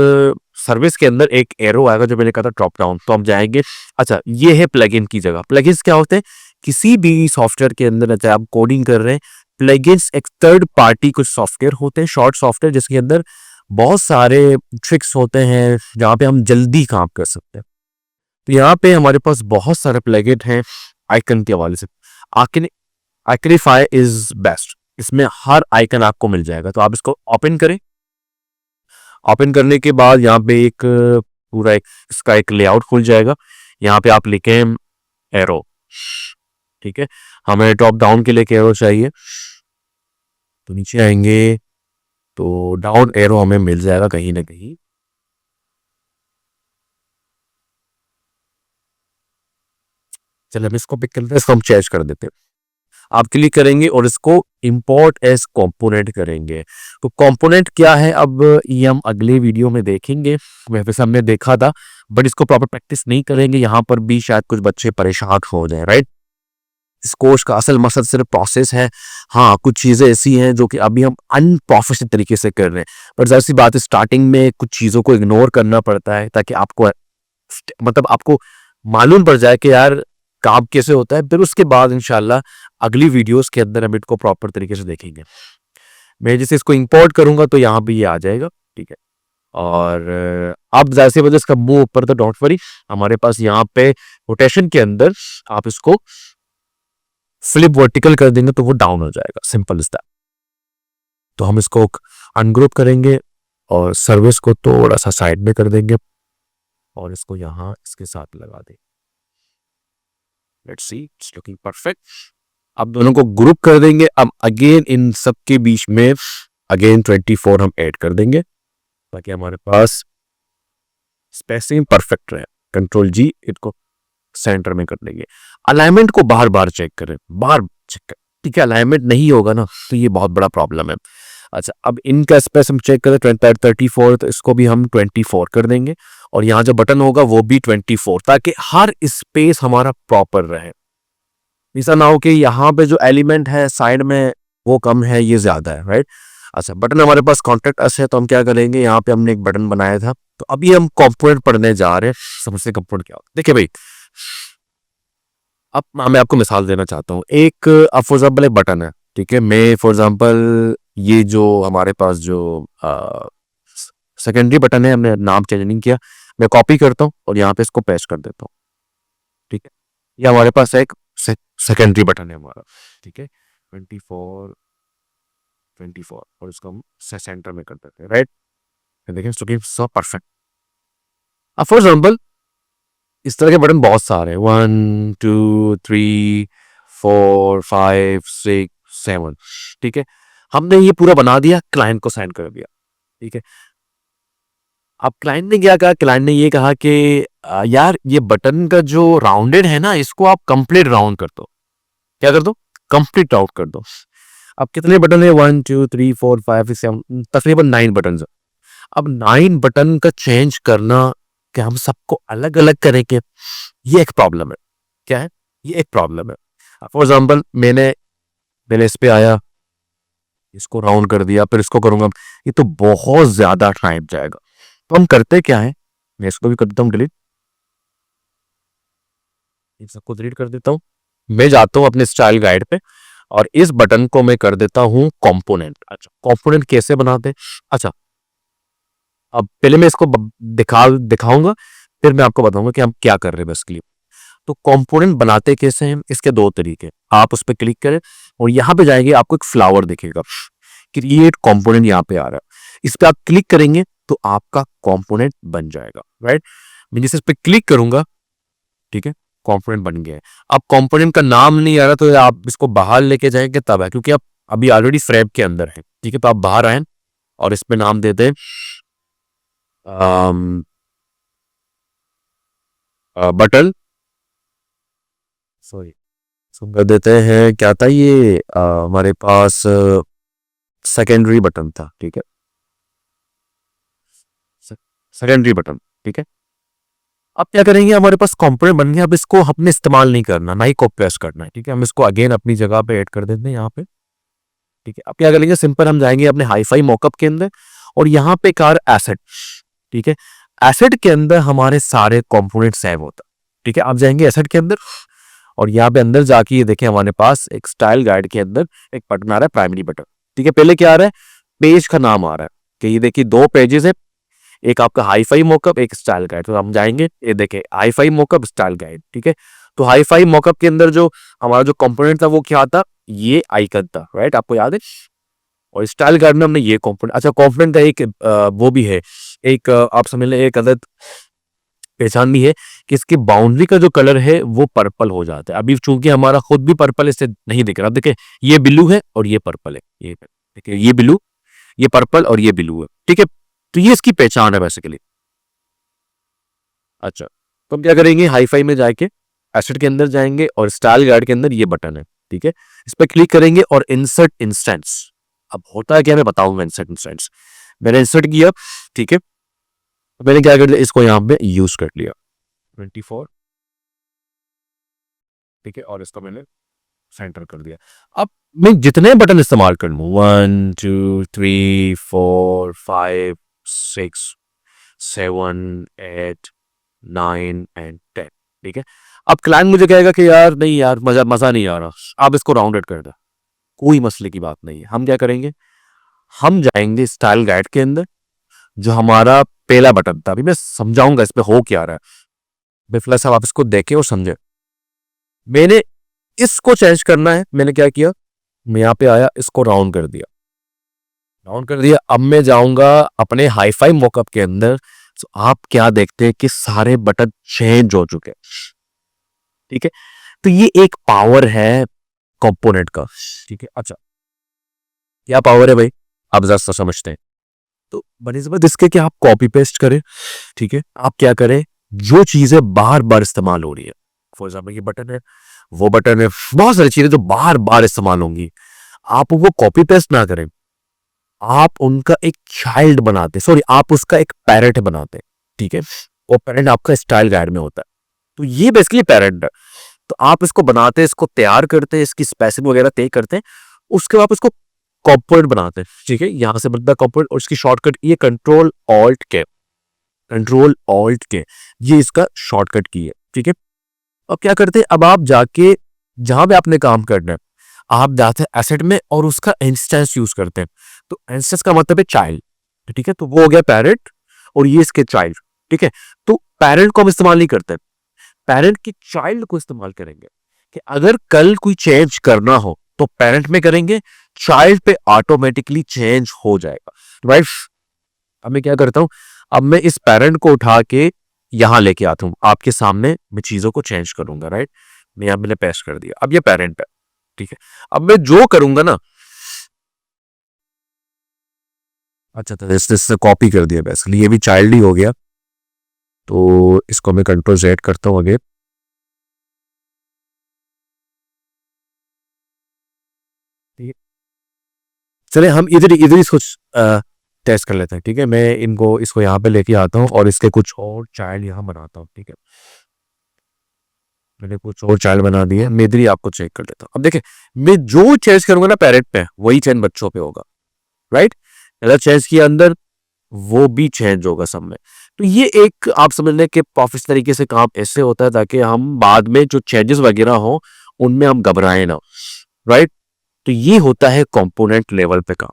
सर्विस के अंदर एक एरो आएगा जो मैंने कहा था ड्रॉप डाउन, तो हम जाएंगे। अच्छा, ये है प्लगइन की जगह। प्लगइन्स क्या होते हैं, किसी भी सॉफ्टवेयर के अंदर चाहे आप कोडिंग कर रहे हैं, प्लगइन्स एक थर्ड पार्टी कुछ सॉफ्टवेयर होते हैं, शॉर्ट सॉफ्टवेयर, जिसके अंदर बहुत सारे ट्रिक्स होते हैं जहाँ पे हम जल्दी काम कर सकते हैं। तो यहाँ पे हमारे पास बहुत सारे प्लगइन हैं आइकन के हवाले से। आइकन आइकनिफाई इज बेस्ट, इसमें हर आइकन आपको मिल जाएगा। तो आप इसको ओपन करें। ओपन करने के बाद यहाँ पे एक पूरा एक इसका एक लेआउट खुल जाएगा। यहाँ पे आप लिखें एरो, ठीक है। हमें ड्रॉप डाउन के लिए एक एरो चाहिए, तो नीचे आएंगे तो डाउन एरो हमें मिल जाएगा कहीं ना कहीं। चलिए हम इसको पिक कर लेते हैं, इसको हम चेंज कर देते हैं। आप क्लिक करेंगे और इसको इंपोर्ट एज कंपोनेंट करेंगे। तो कंपोनेंट क्या है, अब ये हम अगले वीडियो में देखेंगे। वैसे हमने देखा था, बट इसको प्रॉपर प्रैक्टिस नहीं करेंगे, यहाँ पर भी शायद कुछ बच्चे परेशान हो जाए, राइट। इस कोर्स का असल मकसद सिर्फ प्रोसेस है। हाँ, कुछ चीज़ें ऐसी हैं जो कि अभी हम अनप्रोफेशनल तरीके से कर रहे हैं, पर जाहिर सी बात है स्टार्टिंग में कुछ चीज़ों को इग्नोर करना पड़ता है ताकि आपको मतलब आपको मालूम पड़ जाए कि यार काम कैसे होता है। फिर उसके बाद इंशाल्लाह अगली वीडियोस के अंदर हम इसको प्रॉपर तरीके से देखेंगे। मैं जैसे इसको इंपोर्ट करूंगा तो यहाँ पे ये आ जाएगा, ठीक है। और अब जाहिर सी बात है इसका मुंह ऊपर, तो डोंट वरी, हमारे पास यहाँ पे रोटेशन के अंदर आप इसको फ्लिप वर्टिकल कर देंगे तो वो डाउन हो जाएगा, सिंपल इज दैट। तो हम इसको अनग्रुप करेंगे और सर्विस को थोड़ा सा साइड में कर देंगे और इसको यहाँ इसके साथ लगा देंगे। Let's see, it's looking perfect. अब दोनों को ग्रुप कर देंगे। अब अगेन इन सब के बीच में अगेन 24 हम ऐड कर देंगे ताकि हमारे पास स्पेसिंग परफेक्ट रहे। कंट्रोल जी, इसको सेंटर में कर देंगे। अलाइनमेंट को बार बार चेक करें, बार चेक करें, ठीक है। अलाइनमेंट नहीं होगा ना तो ये बहुत बड़ा प्रॉब्लम है। अच्छा, अब इनका स्पेस हम चेक करें 34, तो इसको भी हम 24 कर देंगे और यहाँ जो बटन होगा वो भी 24, ताकि हर स्पेस हमारा प्रॉपर रहे। ऐसा ना हो कि यहाँ पे जो एलिमेंट है साइड में वो कम है, ये ज्यादा है, राइट। अच्छा, बटन हमारे पास कॉन्टेक्ट अस है, तो हम क्या करेंगे, यहाँ पे हमने एक बटन बनाया था, तो अभी हम कंपोनेंट पढ़ने जा रहे हैं। समझते कंपोनेंट क्या होता है, देखिए भाई। अब मैं आपको मिसाल देना चाहता हूँ। एक फॉर एग्जाम्पल एक बटन है, ठीक है। मैं फॉर एग्जाम्पल ये जो हमारे पास जो सेकेंडरी बटन है, हमने नाम चेंज नहीं किया, मैं कॉपी करता हूँ और यहाँ पे इसको पेस्ट कर देता हूँ, ठीक है। ये हमारे पास एक सेकेंडरी बटन है हमारा, ठीक है। 24, 24 और इसको हम सेंटर में कर देते हैं, राइट। देखिए सो परफेक्ट। अब फॉर एग्जाम्पल इस तरह के बटन बहुत सारे हैं, 1 2 3 4 5 6 7, ठीक है। हमने ये पूरा बना दिया, क्लाइंट को साइन कर दिया, ठीक है। अब क्लाइंट ने क्या कहा, क्लाइंट ने ये कहा कि यार ये बटन का जो राउंडेड है ना, इसको आप कंप्लीट राउंड कर दो। क्या कर दो, कंप्लीट राउंड कर दो। अब कितने बटन है, 1 2 3 4 5 6 7, तकरीबन 9 बटन। अब 9 बटन का चेंज करना, कि हम सबको अलग अलग करेंगे, ये एक प्रॉब्लम है। क्या है, ये एक प्रॉब्लम है। फॉर एग्जाम्पल मैंने मैंने इस पे आया, इसको राउंड कर दिया, फिर इसको करूंगा, ये तो बहुत ज्यादा टाइम जाएगा। तो हम करते क्या है, मैं इसको भी कर देता हूँ डिलीट। इन सबको डिलीट कर देता हूँ। मैं जाता हूँ अपने स्टाइल गाइड पे और इस बटन को मैं कर देता हूँ कंपोनेंट। अच्छा, कंपोनेंट कैसे बनाते हैं? अच्छा, अब पहले मैं इसको दिखाऊंगा, फिर मैं आपको बताऊंगा कि हम क्या कर रहे हैं बेसिकली। तो कंपोनेंट बनाते कैसे हैं, इसके दो तरीके। आप उस पर क्लिक करें और यहाँ पे जाएंगे, आपको एक फ्लावर दिखेगा, क्रिएट कंपोनेंट यहाँ पे आ रहा है। इस पे आप क्लिक करेंगे तो आपका कंपोनेंट बन जाएगा, राइट। मैं जैसे इस पे क्लिक करूंगा, ठीक है, कंपोनेंट बन गया है। अब कंपोनेंट का नाम नहीं आ रहा तो आप इसको बाहर लेके जाएंगे तब है, क्योंकि आप अभी ऑलरेडी फ्रेम के अंदर है, ठीक है। तो आप बाहर आए और इस पे नाम देते हैं बटन, सॉरी, कर देते हैं, क्या था ये, हमारे पास सेकेंडरी बटन था, ठीक है, सेकेंडरी बटन, ठीक है। अब क्या करेंगे, हमारे पास कंपोनेंट बन गया। अब इसको हमने इस्तेमाल नहीं करना, ना ही कॉपी पेस्ट करना है, ठीक है। हम इसको अगेन अपनी जगह पे ऐड कर देते हैं यहाँ पे, ठीक है। अब क्या करेंगे, सिंपल हम जाएंगे अपने हाईफाई मॉकअप के अंदर और यहाँ पे कार एसेट, ठीक है। एसेट के अंदर हमारे सारे कंपोनेंट सेव होता है, ठीक है। आप जाएंगे एसेट के अंदर और यहाँ पे अंदर जाके ये देखें, हमारे पास एक स्टाइल गाइड के अंदर एक बटन आ रहा है, प्राइमरी बटन, ठीक है। पहले क्या आ रहा है, पेज का नाम आ रहा है कि ये देखिए दो पेजेस है, एक आपका हाईफाई मॉकअप, एक स्टाइल गाइड। तो हम जाएंगे, ये देखें हाईफाई मॉकअप, स्टाइल गाइड, ठीक है। तो हाईफाई मॉकअप के अंदर जो हमारा जो कंपोनेंट था वो क्या था, ये आइकन था, राइट, आपको याद है। और स्टाइल गाइड में हमने ये कंपोनेंट, अच्छा कंपोनेंट का एक वो भी है, एक आप समझ लें एक अलग पहचान भी है कि इसकी बाउंड्री का जो कलर है वो पर्पल हो जाता है। अभी चूंकि हमारा खुद भी पर्पल इससे नहीं दिख रहा, देखिए ये ब्लू है और ये पर्पल है, ये देखिए ये ब्लू, ये पर्पल और ये ब्लू है, ठीक है। तो ये इसकी पहचान है बेसिकली। अच्छा, तो हम क्या करेंगे, हाईफाई में जाके एसेट के अंदर जाएंगे और स्टाइल गाइड के अंदर ये बटन है, ठीक है। इस पर क्लिक करेंगे और इंसर्ट इंस्टेंस। अब होता है क्या, मैं बताऊंगा इंसर्ट इंस्टेंस। मैंने इंसर्ट किया, ठीक है। मैंने क्या कर लिया, इसको यहाँ पे यूज कर लिया 24, ठीक है, और इसको मैंने सेंटर कर दिया। अब मैं जितने बटन इस्तेमाल कर लूँ, 1 2 3 4 5 6 7 8 9 एंड 10, ठीक है। अब क्लाइंट मुझे कहेगा कि यार नहीं यार, मजा मजा नहीं आ रहा, आप इसको राउंडेड कर दो। कोई मसले की बात नहीं है। हम क्या करेंगे, हम जाएंगे स्टाइल गाइड के अंदर, जो हमारा पहला बटन था, अभी मैं समझाऊंगा इस पे हो क्या रहा है। बिफला साहब आप इसको देखे और समझे। मैंने इसको चेंज करना है, मैंने क्या किया, मैं यहाँ पे आया, इसको राउंड कर दिया, राउंड कर दिया। अब मैं जाऊंगा अपने हाईफाई मॉकअप के अंदर, तो आप क्या देखते हैं कि सारे बटन चेंज हो चुके हैं, ठीक है। तो ये एक पावर है कंपोनेंट का, ठीक है। अच्छा, क्या पावर है भाई, आप जरा सा समझते हैं। तो बनिस्बत इसके कि आप कॉपी पेस्ट करें, ठीक है। आप क्या करें, जो चीजें बार बार इस्तेमाल हो रही है, फॉर एग्जाम्पल ये बटन है, वो बटन है, बहुत सारी चीजें जो बार बार इस्तेमाल होंगी, आप वो कॉपी पेस्ट ना करें, आप उनका एक चाइल्ड बनाते, सॉरी आप उसका एक पैरेंट बनाते, ठीक है। वो पैरेंट आपका स्टाइल गाइड में होता है। तो ये बेसिकली पैरेंट है। तो आप इसको बनाते, इसको तैयार करते, इसकी स्पेसिंग वगैरह तय करते हैं, उसके बाद इसको कॉर्पोरेट बनाते हैं, ठीक है। यहां से बनता है कॉर्पोरेट, और इसकी शॉर्टकट ये कंट्रोल ऑल्ट के, कंट्रोल ऑल्ट के, ये इसका शॉर्टकट की है, ठीक है। अब क्या करते हैं, अब आप जाके जहां पे आपने काम करना है, आप जाते हैं एसेट में और उसका इंस्टेंस यूज करते हैं। तो इंस्टेंस का मतलब है चाइल्ड, ठीक है। तो वो हो गया पैरेंट और ये इसके चाइल्ड, ठीक है। तो पैरेंट को हम इस्तेमाल नहीं करते, पैरेंट के चाइल्ड को इस्तेमाल करेंगे कि अगर कल कोई चेंज करना हो तो पेरेंट में करेंगे, चाइल्ड पे ऑटोमेटिकली चेंज हो जाएगा, राइट। अब मैं क्या करता हूं, अब मैं इस पेरेंट को उठा के यहां लेके आता हूं आपके सामने, मैं चीजों को चेंज करूंगा, राइट। मैं यहां मैंने पेस्ट कर दिया, अब ये पेरेंट है, ठीक है। अब मैं जो करूंगा ना, अच्छा तो इससे कॉपी कर दिया, बेसिकली ये भी चाइल्ड ही हो गया। तो इसको मैं कंट्रोल जेड करता हूं अगेन, ठीक है। चले हम इधर इधर इसको टेस्ट कर लेते हैं, ठीक है। मैं इनको इसको यहाँ पे लेके आता हूँ और इसके कुछ और चाइल्ड यहाँ बनाता हूँ, ठीक है। मैंने कुछ और चाइल्ड बना दिए, मैं इधर ही आपको चेक कर लेता हूँ। अब देखिए, मैं जो चेंज करूंगा ना पेरेंट पे, वही चेंज बच्चों पे होगा, राइट। अगर चेंज किया अंदर, वो भी चेंज होगा सब में। तो ये एक आप समझ लें कि प्रोफेशनल तरीके से काम ऐसे होता है ताकि हम बाद में जो चेंजेस वगैरह हो उनमें हम घबराएं ना, राइट। तो ये होता है कंपोनेंट लेवल पे काम।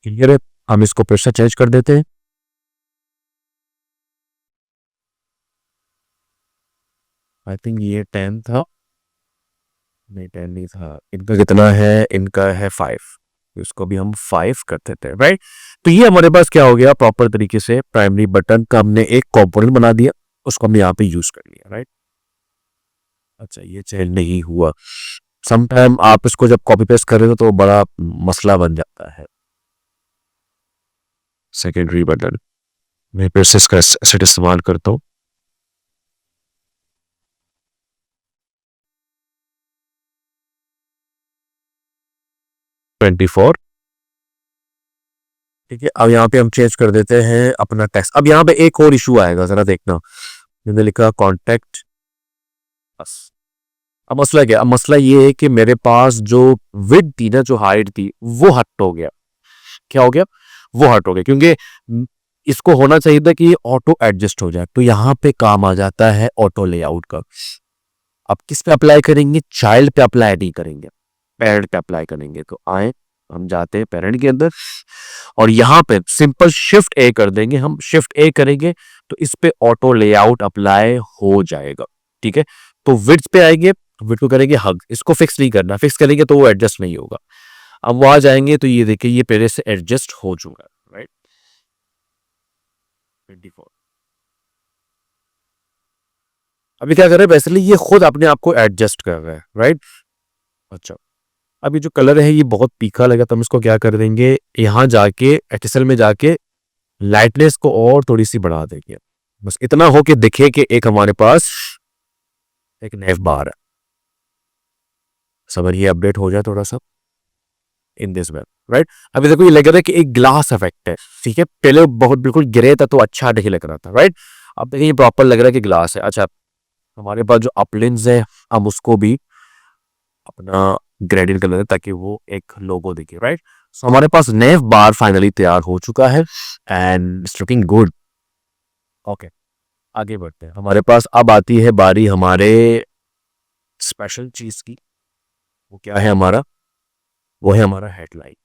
क्लियर है। हम इसको प्रेशर चेंज कर देते हैं। आई थिंक ये 10 था, नहीं 10 नहीं था। इनका कितना है, इनका है 5। इसको भी हम 5 कर देते हैं, राइट। तो ये हमारे पास क्या हो गया, प्रॉपर तरीके से प्राइमरी बटन का हमने एक कंपोनेंट बना दिया, उसको हमने यहाँ पे यूज कर लिया, राइट। अच्छा ये चेंज नहीं हुआ। समटाइम आप इसको जब कॉपी पेस्ट कर रहे हो तो बड़ा मसला बन जाता है। सेकेंडरी बटन मैं फिर से इसका सेट इस्तेमाल करता हूँ। Twenty four. ठीक है, अब यहाँ पे हम चेंज कर देते हैं अपना टेक्स्ट। अब यहाँ पे एक और इशू आएगा, जरा देखना। मैंने लिखा कॉन्टेक्ट बस। अब मसला क्या, अब मसला ये है कि मेरे पास जो विड्थ थी ना, जो हाइट थी, वो हट हो गया। क्या हो गया, वो हट हो गया, क्योंकि इसको होना चाहिए था कि ऑटो एडजस्ट हो जाए। तो यहाँ पे काम आ जाता है ऑटो लेआउट का। अब किस पे अप्लाई करेंगे, चाइल्ड पे अप्लाई नहीं करेंगे, पेरेंट पे अप्लाई करेंगे। तो आए, हम जाते हैं पेरेंट के अंदर और यहाँ पे सिंपल शिफ्ट ए कर देंगे। हम शिफ्ट ए करेंगे तो इस पे ऑटो लेआउट अप्लाई हो जाएगा। ठीक है, तो विड्थ पे आएंगे, विड्थ को करेंगे हग। इसको फिक्स नहीं करना, फिक्स करेंगे तो वो एडजस्ट नहीं होगा। अब वो आ जाएंगे तो ये देखिए ये पहले से एडजस्ट हो चुका है, राइट। 24। अभी क्या कर रहे हैं, बेसिकली ये खुद अपने आप को एडजस्ट कर रहा है, राइट। अच्छा, अब ये जो कलर है ये बहुत तीखा लगा, तो हम इसको क्या कर देंगे, यहाँ जाके एचएसएल में जाके लाइटनेस को और थोड़ी सी बढ़ा देंगे। बस इतना हो कि दिखे कि एक हमारे पास एक नेव बार है। समझ ये अपडेट हो जाए थोड़ा सा इन दिस वे, राइट। अभी देखो ये लग रहा है कि एक ग्लास इफेक्ट है। ठीक है, पहले बहुत बिल्कुल ग्रे था तो अच्छा नहीं लग रहा था, राइट। अब देखिए ये प्रॉपर लग रहा है कि ग्लास है। अच्छा, हमारे पास जो अपलिंस है हम उसको भी अपना ग्रेडियंट कलर है ताकि वो एक लोगो दिखे, राइट। सो हमारे पास नेव बार फाइनली तैयार हो चुका है and it's looking good. Okay, आगे बढ़ते हैं। हमारे पास अब आती है बारी हमारे स्पेशल चीज की। वो क्या है हमारा, वो है हमारा हेडलाइन।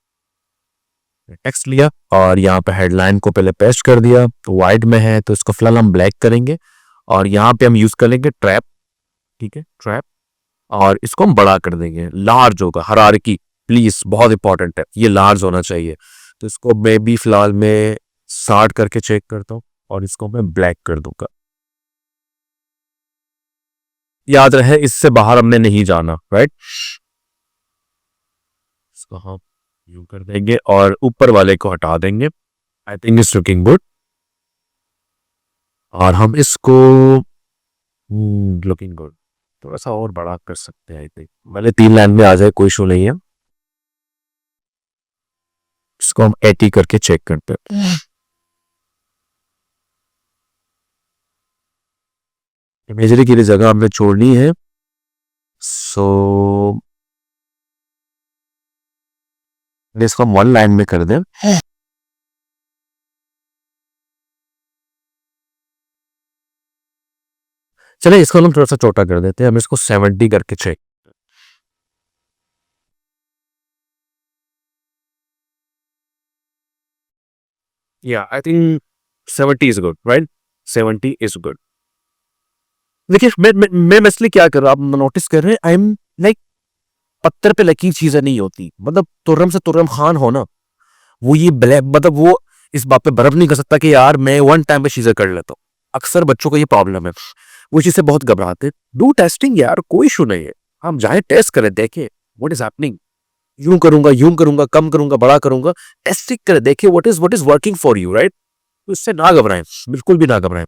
टेक्स्ट लिया और यहाँ पे हेडलाइन को पहले पेस्ट कर दिया, तो वाइट में है तो इसको फिलहाल हम ब्लैक करेंगे और यहाँ पे हम यूज करेंगे ट्रैप। ठीक है, ट्रैप, और इसको हम बड़ा कर देंगे, लार्ज होगा। हरारकी प्लीज बहुत इंपॉर्टेंट है, ये लार्ज होना चाहिए। तो इसको मैं भी फिलहाल में 60 करके चेक करता हूँ और इसको मैं ब्लैक कर दूंगा। याद रहे इससे बाहर हमने नहीं जाना, राइट। इसको हम यूं कर देंगे और ऊपर वाले को हटा देंगे। आई थिंक इट्स लुकिंग गुड। और हम इसको लुकिंग गुड थोड़ा सा और बड़ा कर सकते हैं। आई थिंक भले 3 लाइन में आ जाए, कोई इशू नहीं है। इसको हम 80 करके चेक करते हैं। इमेजरी के लिए जगह हमें छोड़नी है, सो इसको हम 1 लाइन में कर दें। चले इसको हम थोड़ा सा छोटा कर देते हैं। हम इसको 70 करके चेक। या I think 70 is good, right. 70 is good. देखिए मैं मसले क्या कर रहा हूँ, आप नोटिस कर रहे हैं, आई एम लाइक पत्थर पे लकीर चीजें नहीं होती। मतलब तुर्रम से तुर्रम खान हो ना, वो ये ब्लैक, मतलब वो इस बात पे बर्फ नहीं कर सकता कि यार मैं वन टाइम पे चीजें कर लेता हूँ। अक्सर बच्चों को ये प्रॉब्लम है, वो चीज से बहुत घबराते। डू टेस्टिंग यार, कोई इशू नहीं है। हम जाए टेस्ट करें, देखें व्हाट इज हैपनिंग। यूं करूंगा, कम करूंगा, बड़ा करूंगा। टेस्टिंग करें, देखें what is working for you, right. तो इससे ना घबराएं, बिल्कुल भी ना घबराएं।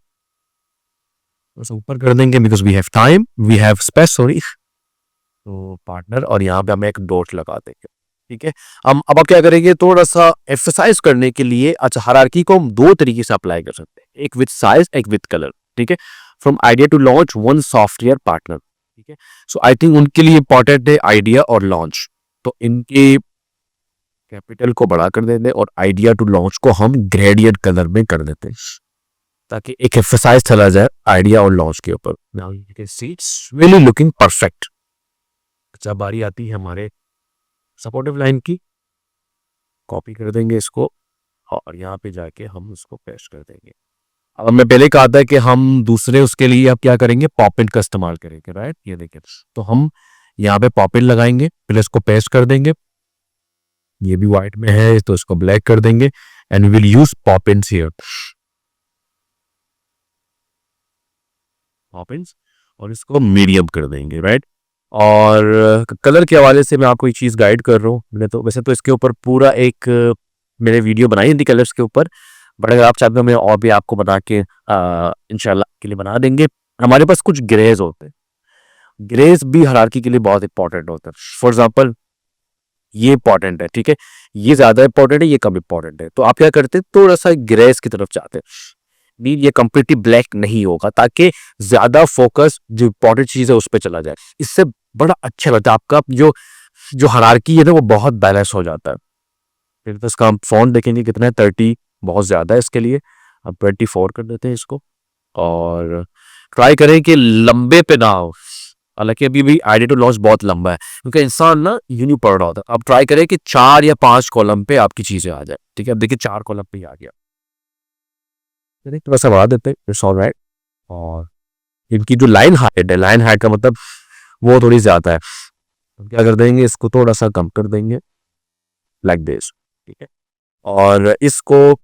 बस ऊपर कर देंगे because we have time, we have space, sorry. तो पार्टनर, और यहाँ पे हम एक डॉट लगा देंगे। ठीक है, हम अब क्या करेंगे, थोड़ा सा एक्सरसाइज करने के लिए। अच्छा, हायरार्की को हम दो तरीके से अप्लाई कर सकते हैं, एक विद साइज, एक विद कलर। ठीक है, from idea to launch one software partner. ठीक है, सो आई थिंक उनके लिए इंपॉर्टेंट है आइडिया और लॉन्च। तो इनके कैपिटल को बड़ा कर देते हैं और आइडिया टू लॉन्च को हम ग्रेडियंट कलर में कर देते हैं। ताकि एक एक्सरसाइज चला जाए आइडिया और लॉन्च के ऊपर। Now you can see it's really looking perfect. जब बारी आती है हमारे सपोर्टिव लाइन की, कॉपी कर देंगे इसको और यहाँ पे जाके हम उसको पेस्ट कर देंगे। अब हमने पहले कहा था कि हम दूसरे उसके लिए अब क्या करेंगे, पॉप इन का इस्तेमाल करेंगे, राइट। ये देखिए, तो हम यहाँ पे पॉप इन लगाएंगे, फिर इसको पेस्ट कर देंगे। ये भी व्हाइट में है तो इसको ब्लैक कर देंगे and we will use pop in here, pop in, और इसको मीडियम कर देंगे, राइट। और कलर के हवाले से मैं आपको एक चीज गाइड कर रहा हूँ। मैंने तो वैसे तो इसके ऊपर पूरा एक मैंने वीडियो बनाई थी कलर्स के ऊपर, बट अगर आप चाहते हो मैं और भी आपको बना के इंशाल्लाह के लिए बना देंगे। हमारे पास कुछ ग्रेज होते हैं, ग्रेज भी हायरार्की के लिए बहुत इंपॉर्टेंट होता है। फॉर एग्जांपल ये इंपॉर्टेंट है, ठीक है, ये ज्यादा इंपॉर्टेंट है, ये कम इंपॉर्टेंट है, तो आप क्या करते हैं, थोड़ा सा ग्रेज की तरफ जाते हैं। नहीं, ये कंप्लीटली ब्लैक नहीं होगा, ताकि ज्यादा फोकस जो इंपॉर्टेंट चीज है उस पर चला जाए। इससे बड़ा अच्छा लगता है, आपका जो जो हायरार्की है ना वो बहुत बैलेंस हो जाता है। फिर तो इसका हम फॉन्ट देखेंगे कितना है, 30 बहुत ज्यादा है इसके लिए, अब 24 कर देते हैं इसको। और ट्राई करें कि लंबे पे ना हो, हालांकि अभी भी आइडिया टू लॉन्च बहुत लंबा है क्योंकि इंसान ना यूं ही पढ़ रहा होता है। अब ट्राई करें कि 4 या 5 कॉलम पे आपकी चीजें आ जाए, ठीक है। अब देखिए 4 कॉलम पे ही आ गया, चलिए थोड़ा सा बढ़ा देते हैं, इट्स ऑलराइट। और इनकी जो लाइन हाइट है, लाइन हाइट का मतलब वो थोड़ी ज्यादा है, तो क्या कर देंगे, इसको थोड़ा सा कम कर देंगे, लाइक दिस, ठीक है। और इसको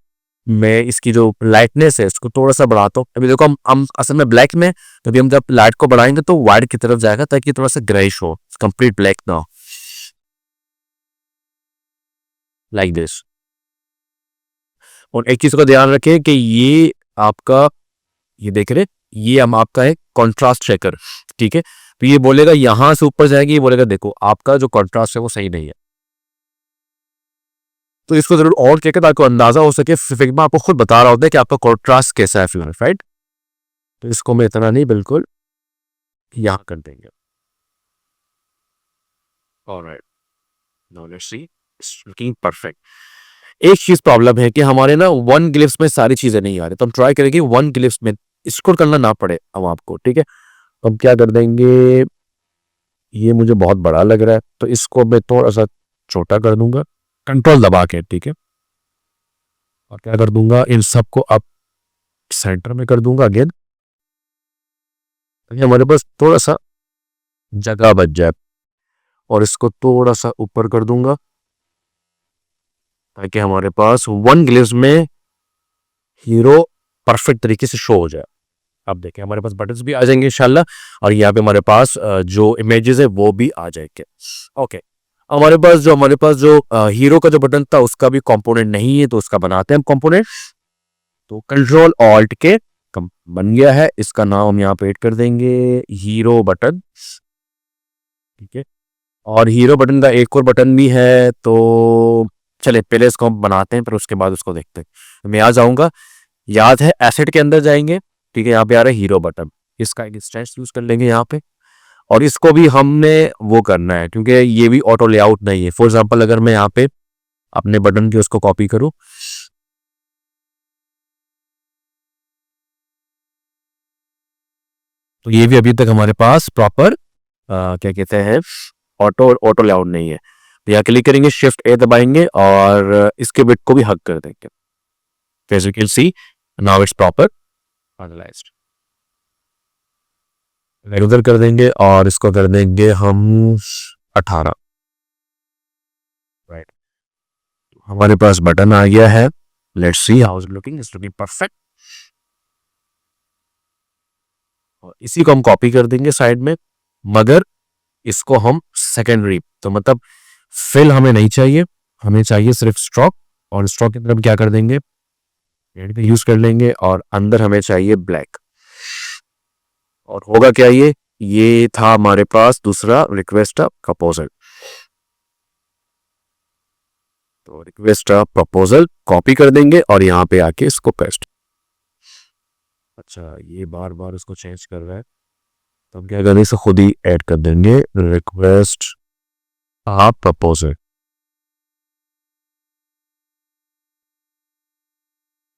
मैं इसकी जो लाइटनेस है इसको थोड़ा सा बढ़ाता हूँ। अभी देखो हम असल में ब्लैक में, तो अभी हम जब लाइट को बढ़ाएंगे तो वाइट की तरफ जाएगा ताकि थोड़ा सा ग्रेइश हो, कंप्लीट ब्लैक ना हो, लाइक दिस। और एक चीज का ध्यान रखें कि ये आपका, ये देख रहे, ये हम आपका है कॉन्ट्रास्ट चेकर, ठीक है। तो ये बोलेगा यहां से ऊपर जाएगी, ये बोलेगा देखो आपका जो कॉन्ट्रास्ट है वो सही नहीं है, तो इसको जरूर और चेक ताकि अंदाजा हो सके। फिग्मा आपको खुद बता रहा होता है कि आपका कॉन्ट्रास्ट कैसा है फिलहाल, राइट। तो इसको मैं इतना नहीं, बिल्कुल यहां कर देंगे। Alright, now let's see, it's looking perfect. एक चीज प्रॉब्लम है कि हमारे ना वन ग्लिप्स में सारी चीजें नहीं आ रही, तो हम ट्राई करेंगे वन ग्लिप्स में स्क्रॉल करना ना पड़े अब आपको, ठीक है। तो हम क्या कर देंगे, ये मुझे बहुत बड़ा लग रहा है तो इसको मैं थोड़ा सा छोटा कर दूंगा, कंट्रोल दबा के, ठीक है। और क्या कर दूंगा, इन सबको अब सेंटर में कर दूंगा अगेन, ताकि हमारे पास थोड़ा सा जगह बच जाए। और इसको थोड़ा सा ऊपर कर दूंगा ताकि हमारे पास वन ग्लिप्स में हीरो परफेक्ट तरीके से शो हो जाए। अब देखें हमारे पास बटन्स भी आ जाएंगे इंशाल्लाह, और यहाँ पे हमारे पास जो इमेजेस है वो भी आ जाएंगे। ओके, हमारे पास जो हीरो का जो बटन था उसका भी कंपोनेंट नहीं है, तो उसका बनाते हैं हम कंपोनेंट। तो कंट्रोल ऑल्ट के बन गया है, इसका नाम हम यहाँ पे ऐड कर देंगे हीरो बटन, ठीक है। और हीरो बटन का एक और बटन भी है, तो चले पहले इसको हम बनाते हैं फिर उसके बाद उसको देखते हैं। मैं आ जाऊंगा, याद है एसेट के अंदर जाएंगे, ठीक है, यहाँ पे आ रहा है हीरो बटन, इसका एक इंस्टेंस यूज कर लेंगे यहाँ पे। और इसको भी हमने वो करना है क्योंकि ये भी ऑटो लेआउट नहीं है। फॉर एग्जांपल अगर मैं यहाँ पे अपने बटन की उसको कॉपी करूँ, तो ये भी अभी तक हमारे पास प्रॉपर क्या कहते हैं ऑटो ऑटो लेआउट नहीं है। तो यहाँ क्लिक करेंगे, शिफ्ट ए दबाएंगे और इसके बिट को भी हक कर देंगे। As you can see, now it's proper finalized। उधर कर देंगे और इसको कर देंगे हम 18, राइट। हमारे पास बटन आ गया है, let's see how is looking, it's looking perfect. और इसी को हम कॉपी कर देंगे साइड में, मगर इसको हम सेकेंडरी, तो मतलब फिल हमें नहीं चाहिए, हमें चाहिए सिर्फ स्ट्रोक। और स्ट्रोक की तरफ क्या कर देंगे, पेड़ पे यूज कर लेंगे, और अंदर हमें चाहिए ब्लैक। और होगा क्या, ये था हमारे पास दूसरा रिक्वेस्ट प्रपोजल। तो रिक्वेस्ट प्रपोजल कॉपी कर देंगे और यहाँ पे आके इसको पेस्ट। अच्छा, ये बार बार इसको चेंज कर रहा है, तो हम क्या करेंगे, इसे खुद ही ऐड कर देंगे, request proposal.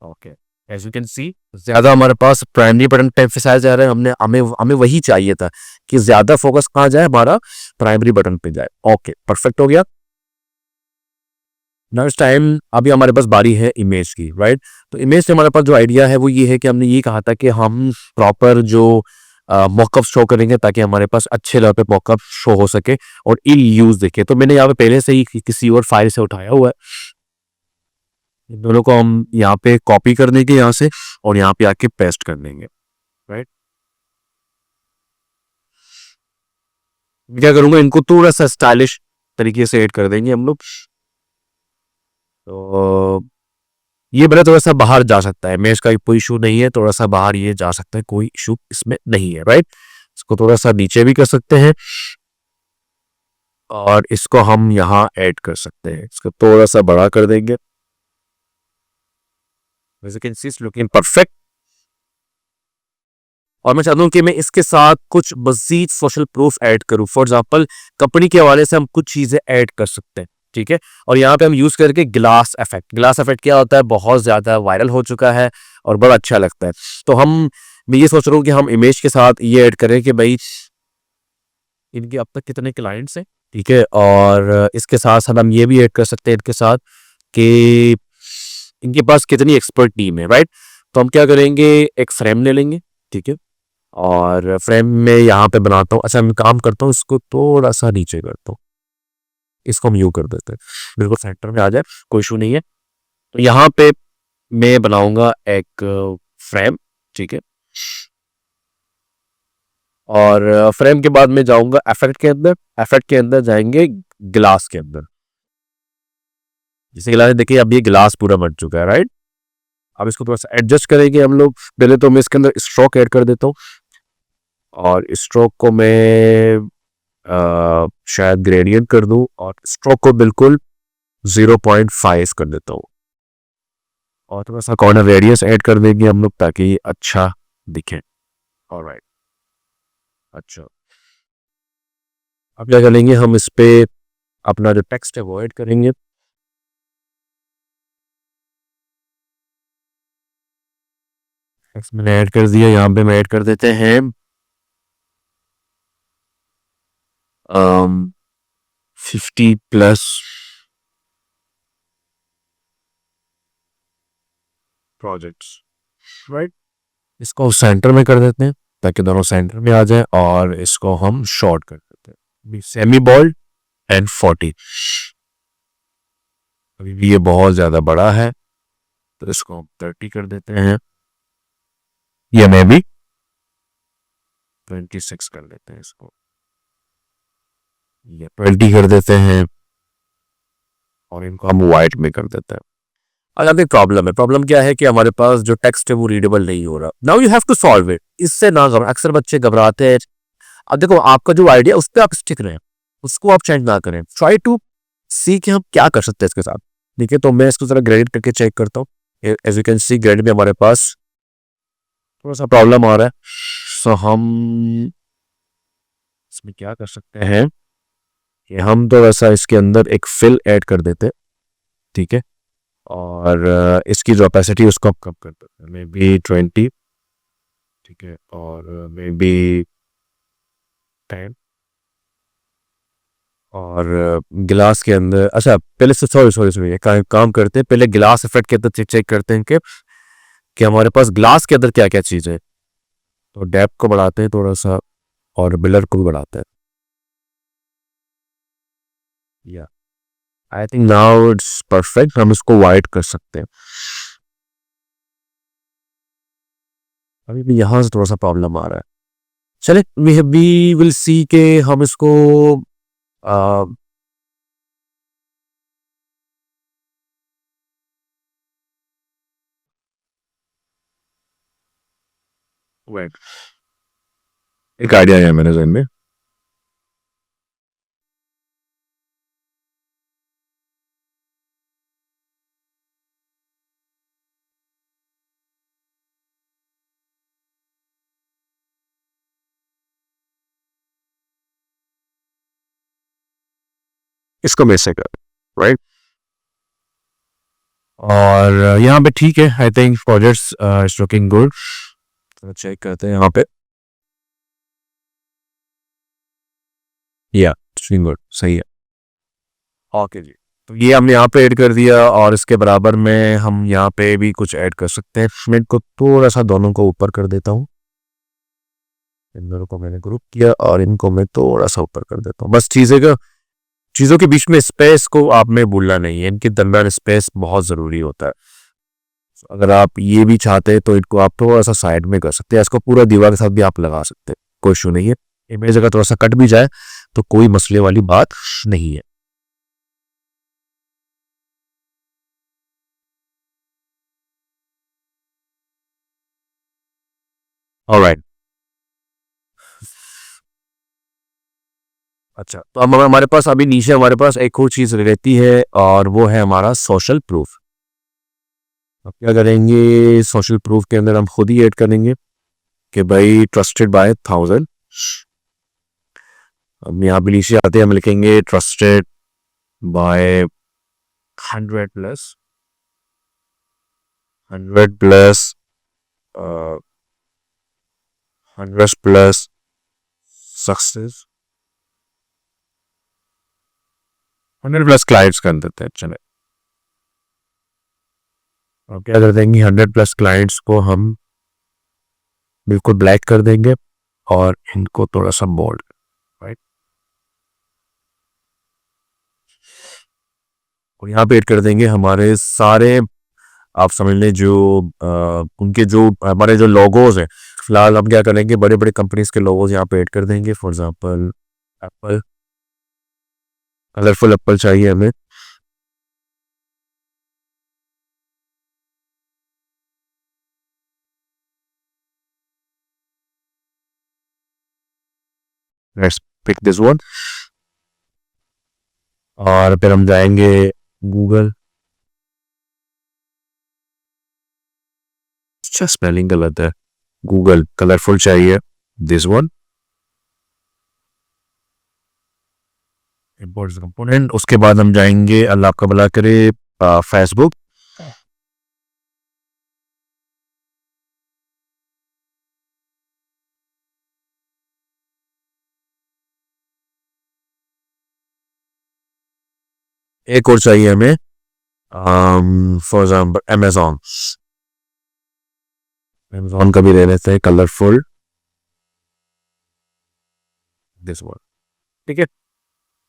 Okay, as you can see ज्यादा हमारे पास प्राइमरी बटन पे एम्फेसाइज जा रहा है, हमने हमें हमें वही चाहिए था कि ज्यादा फोकस कहाँ जाए, हमारा प्राइमरी बटन पे जाए। ओके, परफेक्ट हो गया। नाउ इस टाइम अभी हमारे पास बारी है इमेज की, राइट। तो इमेज से हमारे पास जो आइडिया है वो ये है कि हमने ये कहा था कि हम प्रॉपर जो मॉकअप शो करेंगे ताकि हमारे पास अच्छे लेवल पे मॉकअप शो हो सके और इन यूज दिखे। तो मैंने यहाँ पे पहले से ही किसी और फाइल से उठाया हुआ है। इन दोनों को हम यहाँ पे कॉपी कर देंगे यहाँ से और यहाँ पे आके पेस्ट कर देंगे, राइट। मैं क्या करूंगा, इनको थोड़ा सा स्टाइलिश तरीके से ऐड कर देंगे हम लोग। तो ये बड़ा थोड़ा सा बाहर जा सकता है, मैच का कोई इशू नहीं है, थोड़ा सा बाहर ये जा सकता है, कोई इशू इसमें नहीं है, राइट। इसको थोड़ा सा नीचे भी कर सकते हैं और इसको हम यहाँ ऐड कर सकते हैं, इसको थोड़ा सा बड़ा कर देंगे। Looking perfect. और मैं चाहता हूँ कि मैं इसके साथ कुछ मजीद सोशल प्रूफ ऐड करूँ। फॉर एग्जांपल कंपनी के हवाले से हम कुछ चीजें ऐड कर सकते हैं, ठीक है। और यहाँ पे हम यूज करके ग्लास इफेक्ट। ग्लास इफेक्ट क्या होता है, बहुत ज्यादा वायरल हो चुका है और बड़ा अच्छा लगता है। तो मैं ये सोच रहा हूँ कि हम इमेज के साथ ये ऐड करें कि भाई इनके अब तक कितने क्लाइंट्स हैं, ठीक है। और इसके साथ साथ हम ये भी ऐड कर सकते हैं इनके साथ कि इनके पास कितनी एक्सपर्ट टीम है, राइट। तो हम क्या करेंगे, एक फ्रेम ले लेंगे, ठीक है। और फ्रेम में यहाँ पे बनाता हूँ। अच्छा, मैं काम करता हूँ, इसको थोड़ा सा नीचे करता हूँ, इसको हम यू कर देते हैं, बिल्कुल सेंटर में आ जाए, कोई इशू नहीं है। तो यहाँ पे मैं बनाऊंगा एक फ्रेम, ठीक है। और फ्रेम के बाद में जाऊंगा इफेक्ट के अंदर। इफेक्ट के अंदर जाएंगे ग्लास के अंदर। जैसे ग्लास देखिए, अब ये ग्लास पूरा बन चुका है, राइट। अब इसको थोड़ा सा एडजस्ट करेंगे हम लोग। पहले तो मैं इसके अंदर स्ट्रोक ऐड कर देता हूँ और स्ट्रोक को मैं शायद ग्रेडियंट कर दूं और स्ट्रोक को बिल्कुल 0.5 कर देता हूँ। और थोड़ा सा कॉर्नर रेडियस ऐड कर देंगे हम लोग ताकि अच्छा दिखे। ऑलराइट, अच्छा। अब क्या करेंगे, हम इस पे अपना जो टेक्स्ट है वो ऐड करेंगे। टेक्स्ट मैंने ऐड कर दिया, यहाँ पे मैं ऐड कर देते हैं 50+ प्रोजेक्ट्स, राइट। इसको सेंटर में कर देते हैं ताकि दोनों सेंटर में आ जाए और इसको हम शॉर्ट कर देते हैं, सेमी बॉल्ड एंड 40। अभी भी ये बहुत ज्यादा बड़ा है तो इसको हम 30 कर देते हैं, ये मैं भी 26 कर देते हैं, इसको ये 20 कर देते हैं और इनको हम वाइट में कर देते हैं। अब एक प्रॉब्लम है। प्रॉब्लम क्या है कि हमारे पास जो टेक्स्ट है वो रीडेबल नहीं हो रहा। Now you have to solve it. इससे ना घबरा, अक्सर बच्चे घबराते हैं। अब देखो, आपका जो आइडिया उस पर आप स्टिक रहें, उसको आप चेंज ना करें। ट्राई टू सी कि हम क्या कर सकते हैं इसके साथ, ठीक है। तो मैं इसको जरा ग्रेड करके चेक करता हूँ। As you can see grid में हमारे पास थोड़ा सा प्रॉब्लम आ रहा है। सो हम इसमें क्या कर सकते हैं कि हम थोड़ा सा इसके अंदर एक फिल ऐड कर देते हैं, ठीक है। और इसकी जो कैपेसिटी उसको हम कम कर देते हैं, मे बी 20, ठीक है। और मे बी 10। और गिलास के अंदर, अच्छा पहले से, सॉरी सॉरी सॉरी, काम करते हैं पहले गिलास इफेक्ट के अंदर चेक करते हैं कि हमारे पास ग्लास के अंदर क्या क्या चीज़ है। तो डेप्थ को बढ़ाते हैं थोड़ा सा और बिलर को भी बढ़ाते हैं। या I think now it's perfect, हम इसको वाइट कर सकते हैं। अभी भी यहाँ से थोड़ा सा प्रॉब्लम आ रहा है। चले, वी विल सी के हम इसको वेट, एक आइडिया है मेरे जहन में। इसको मैं से कर, राइट। और यहाँ पे ठीक है, I think projects is looking good. तो चेक करते हैं यहाँ पे, या लुकिंग गुड, सही है। ओके जी, तो ये हमने यहाँ पे ऐड कर दिया और इसके बराबर में हम यहाँ पे भी कुछ ऐड कर सकते हैं। मैं इनको थोड़ा सा दोनों को ऊपर कर देता हूँ, इन दोनों को मैंने ग्रुप किया और इनको मैं थोड़ा सा ऊपर कर देता हूँ। बस चीज़ों के बीच में स्पेस को आप में भूलना नहीं है, इनके दरमियान स्पेस बहुत ज़रूरी होता है। अगर आप ये भी चाहते हैं तो इनको आप थोड़ा सा साइड में कर सकते हैं, इसको पूरा दीवार के साथ भी आप लगा सकते हैं, कोई इशू नहीं है। इमेज अगर थोड़ा सा कट भी जाए तो कोई मसले वाली बात नहीं है। ऑलराइट, अच्छा, तो अब हमारे पास अभी नीचे हमारे पास एक और चीज़ रहती है और वो है हमारा सोशल प्रूफ। अब क्या करेंगे, सोशल प्रूफ के अंदर हम खुद ही ऐड करेंगे कि भाई ट्रस्टेड बाय 1000। अब यहाँ पे नीचे आते हैं, हम लिखेंगे trusted bye 100 plus, 100 plus, 100 plus success, 100 plus clients कर देते हैं। चले, अब क्या कर देंगे, 100 प्लस क्लाइंट्स को हम बिल्कुल ब्लैक कर देंगे और इनको थोड़ा सा बोल्ड, राइट। और यहाँ पे ऐड कर देंगे हमारे सारे, आप समझ लें जो उनके जो हमारे जो लोगोज हैं। फिलहाल हम क्या करेंगे, बड़े बड़े कंपनीज के लोगोज यहाँ पे ऐड कर देंगे। For example apple, colourful apple चाहिए हमें। Let's pick this one. और फिर हम जाएंगे गूगल, अच्छा स्पेलिंग गलत है, गूगल कलरफुल चाहिए, दिस वन, इंपोर्ट कंपोनेंट। उसके बाद हम जाएंगे, अल्लाह आपका भला करे, फेसबुक, एक और चाहिए हमें फॉर एग्जाम्पल अमेजोन, अमेजोन का भी ले लेते हैं कलरफुल, दिस वन, ठीक है।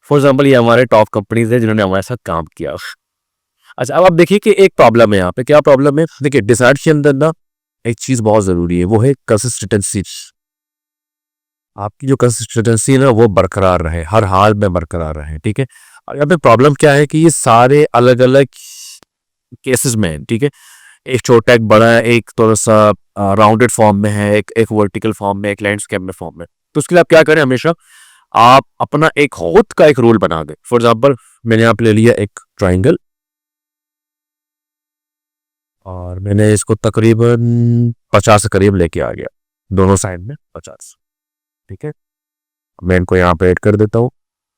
फॉर एग्जाम्पल ये हमारे टॉप कंपनीज है जिन्होंने हमारे साथ काम किया। अच्छा, अब आप देखिए कि एक प्रॉब्लम है यहाँ पे, क्या प्रॉब्लम है, देखिए डिसाइड के अंदर ना एक चीज बहुत जरूरी है, वो है कंसिस्टेंसी। आपकी जो कंसिस्टेंसी है ना वो बरकरार रहे, हर हाल में बरकरार रहे, ठीक है। और यहाँ पे प्रॉब्लम क्या है कि ये सारे अलग अलग केसेस में है, ठीक है। एक छोटा, एक बड़ा, एक थोड़ा सा राउंडेड फॉर्म में है, एक वर्टिकल फॉर्म में, एक लैंडस्केप में फॉर्म में। तो उसके लिए आप क्या करें, हमेशा आप अपना एक खुद का एक रोल बना दें। फॉर एग्जाम्पल मैंने यहाँ पे ले लिया एक ट्राइंगल और मैंने इसको तकरीबन 50 के करीब लेके आ गया, दोनों साइड में 50, ठीक है। मैं इनको यहाँ पे ऐड कर देता हूँ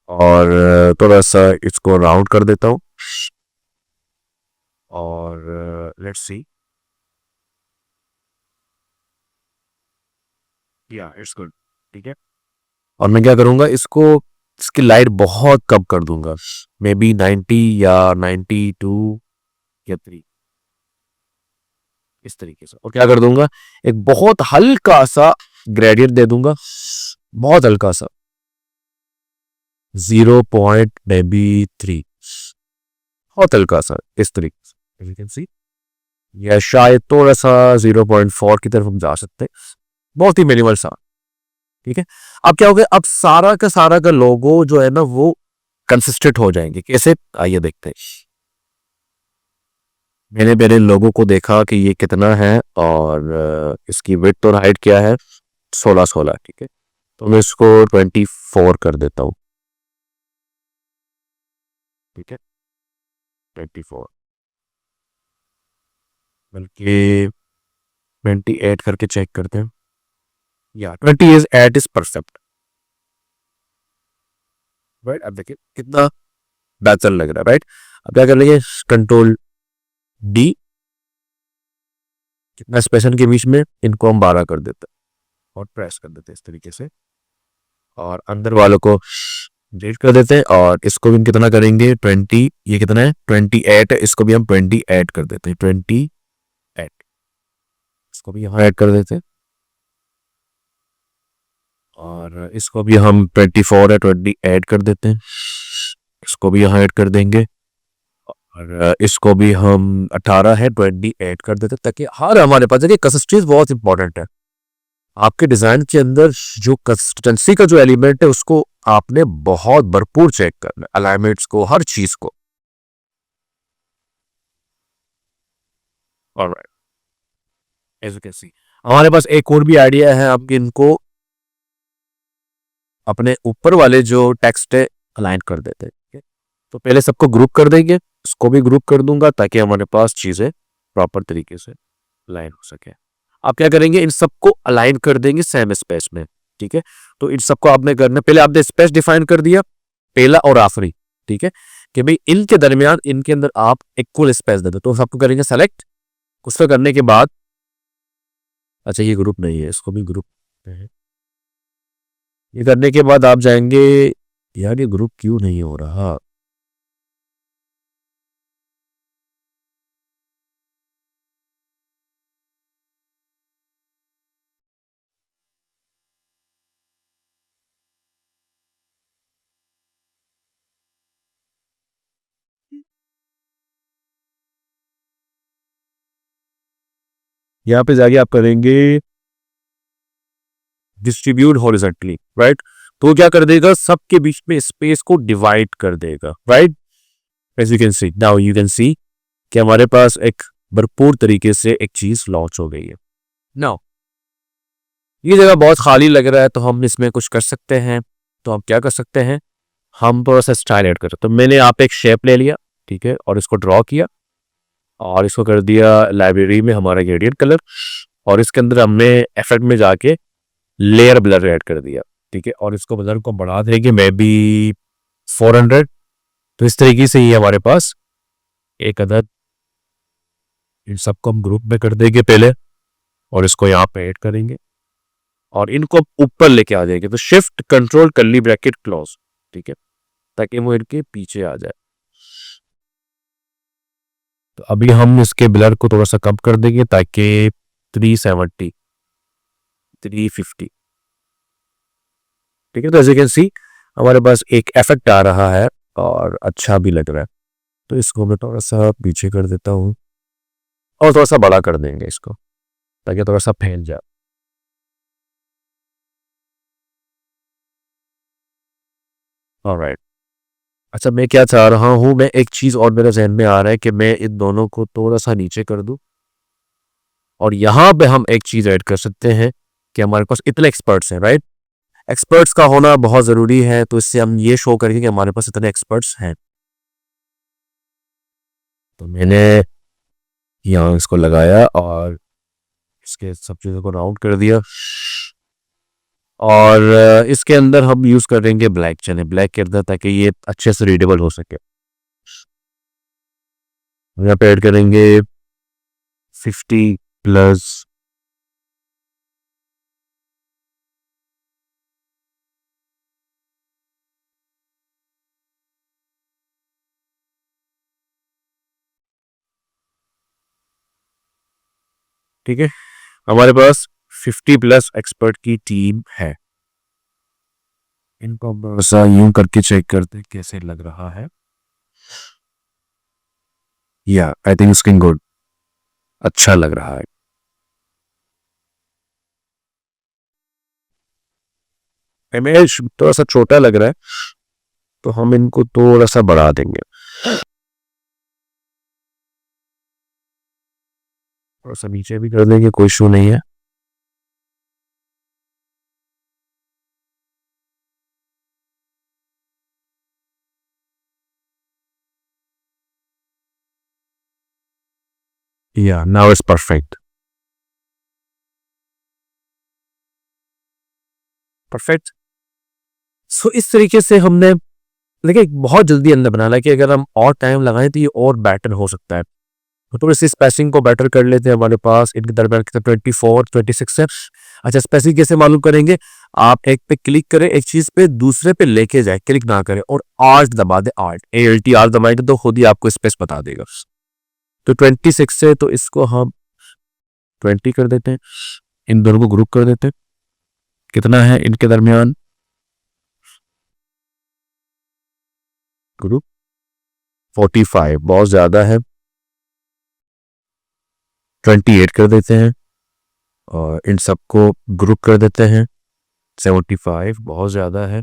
और थोड़ा सा इसको राउंड कर देता हूँ और लेट्स सी, या इट्स गुड, ठीक है। और मैं क्या करूँगा, इसको इसकी लाइट बहुत कम कर दूंगा, मे बी 90 या 92 या 3, इस तरीके से। और क्या कर दूंगा, एक बहुत हल्का सा ग्रेडियंट दे दूंगा, बहुत हल्का सा, 0.3, बहुत हल्का सा, इस तरीके से यू कैन सी, या शायद थोड़ा सा 0.4 की तरफ हम जा सकते हैं, बहुत ही मिनिमल सा, ठीक है। अब क्या हो गया, अब सारा का लोगो जो है ना वो कंसिस्टेंट हो जाएंगे। कैसे, आइए देखते हैं। मैंने मेरे लोगों को देखा कि ये कितना है और इसकी विड्थ और हाइट क्या है, 16 ठीक है। तो मैं इसको 24 कर देता हूँ, ठीक है, 24, बल्कि 28 करके चेक करते हैं, या 28 इज परफेक्ट, राइट। अब देखिए कितना बेहतर लग रहा है, राइट। अब क्या कर लेंगे, कंट्रोल डी, कितना स्पेस है इनके बीच में, इनको हम 12 कर देते हैं और प्रेस कर देते हैं इस तरीके से, और अंदर वालों को डिलीट कर देते हैं। और इसको भी हम कितना करेंगे, 20, ये कितना है 28 है, इसको भी हम 20 ऐड कर देते हैं, 28, इसको भी यहाँ ऐड कर देते हैं। और इसको भी हम 24 है, 20 ऐड कर देते हैं, इसको भी यहाँ ऐड कर देंगे। और इसको भी हम 18 है, 20 ऐड कर देते हैं, ताकि हर हमारे पास देखिए कंसिस्टेंसी बहुत इंपॉर्टेंट है आपके डिजाइन के अंदर। जो कंसिस्टेंसी का जो एलिमेंट है उसको आपने बहुत भरपूर चेक करना है, अलाइनमेंट्स को, हर चीज को। Alright, as you can see हमारे पास एक और भी आइडिया है, आप इनको अपने ऊपर वाले जो टेक्स्ट है अलाइन कर देते हैं, ठीक है? तो पहले सबको ग्रुप कर देंगे, इसको भी ग्रुप कर दूंगा ताकि हमारे पास चीजें प्रॉपर तरीके से अलाइन हो सके। आप क्या करेंगे, इन सबको अलाइन कर देंगे सेम स्पेस में, ठीक है? तो इन सबको आपने करना, पहले आपने स्पेस डिफाइन कर दिया, पहला और आखिरी, ठीक है, कि भाई इनके दरमियान, इनके अंदर आप इक्वल स्पेस दे दो। तो सबको करेंगे सेलेक्ट, उसको करने के बाद, अच्छा ये ग्रुप नहीं है, इसको भी ग्रुप है। ये करने के बाद आप जाएंगे, यार ये ग्रुप क्यों नहीं हो रहा, यहाँ पे जाके आप करेंगे डिस्ट्रीब्यूट हॉरिजॉन्टली, राइट? तो क्या कर देगा, सबके बीच में स्पेस को डिवाइड कर देगा, right? As you can see, now you can see कि हमारे पास एक भरपूर तरीके से एक चीज लॉन्च हो गई है। नाउ ये जगह बहुत खाली लग रहा है, तो हम इसमें कुछ कर सकते हैं। तो हम क्या कर सकते हैं, हम थोड़ा सा स्टाइल ऐड करें। तो मैंने यहाँ पे एक शेप ले लिया, ठीक है, और इसको ड्रॉ किया, और इसको कर दिया लाइब्रेरी में हमारा ग्रेडियंट कलर, और इसके अंदर हमने इफेक्ट में जाके लेयर ब्लर ऐड कर दिया, ठीक है, और इसको ब्लर को बढ़ा देंगे मे बी 400। तो इस तरीके से ये हमारे पास एक अदद, इन सबको हम ग्रुप में कर देंगे पहले, और इसको यहाँ पे ऐड करेंगे, और इनको ऊपर लेके आ जाएंगे। तो shift control curly bracket close, ठीक है, ताकि वो इनके पीछे आ जाए। तो अभी हम इसके ब्लर को थोड़ा सा कम कर देंगे, ताकि 370, 350, ठीक है। तो एज यू कैन सी हमारे पास एक इफेक्ट आ रहा है और अच्छा भी लग रहा है। तो इसको मैं थोड़ा सा पीछे कर देता हूँ, और थोड़ा सा बड़ा कर देंगे इसको, ताकि थोड़ा सा फैल जाए। ऑलराइट, अच्छा मैं क्या चाह रहा हूँ, मैं एक चीज और मेरे जहन में आ रहा है कि मैं इन दोनों को थोड़ा सा नीचे कर दूं, और यहां पे हम एक चीज ऐड कर सकते हैं कि हमारे पास इतने एक्सपर्ट्स हैं, राइट? एक्सपर्ट्स का होना बहुत जरूरी है, तो इससे हम ये शो करेंगे कि हमारे पास इतने एक्सपर्ट्स हैं। तो मैंने यहाँ इसको लगाया और इसके सब चीज़ों को राउंड कर दिया, और इसके अंदर हम यूज करेंगे ब्लैक, चने ब्लैक के अंदर, ताकि ये अच्छे से रीडेबल हो सके। यहाँ पे ऐड करेंगे 50+, ठीक है, हमारे पास 50+ एक्सपर्ट की टीम है। इनको हम ऐसा यूं करके चेक करते हैं कैसे लग रहा है। या आई थिंक स्किन गुड, अच्छा लग रहा है। इमेज थोड़ा सा छोटा लग रहा है, तो हम इनको थोड़ा सा बढ़ा देंगे, थोड़ा सा नीचे भी कर देंगे, कोई इशू नहीं है। या नाउ इट्स परफेक्ट, परफेक्ट। सो इस तरीके से हमने, देखिए बहुत जल्दी अंदर बनाना है कि अगर हम और टाइम लगाएं तो ये और बेटर हो सकता है। तो थोड़ी सी स्पेसिंग को बेटर कर लेते हैं। हमारे पास इनके दरमियान कितना 24 26 है। अच्छा, स्पेसिंग कैसे मालूम करेंगे? आप एक पे क्लिक करें, एक चीज पे दूसरे पे लेके जाए, क्लिक ना करें, और आर्ट दबा दे, आर्ट ALT आर्ट दबाएंगे तो खुद ही आपको स्पेस बता देगा। तो 26 है तो इसको हम 20 कर देते हैं। इन दोनों को ग्रुप कर देते हैं। कितना है इनके दरमियान? ग्रुप 45, बहुत ज्यादा है। 28 कर देते हैं और इन सबको ग्रुप कर देते हैं। 75 बहुत ज्यादा है,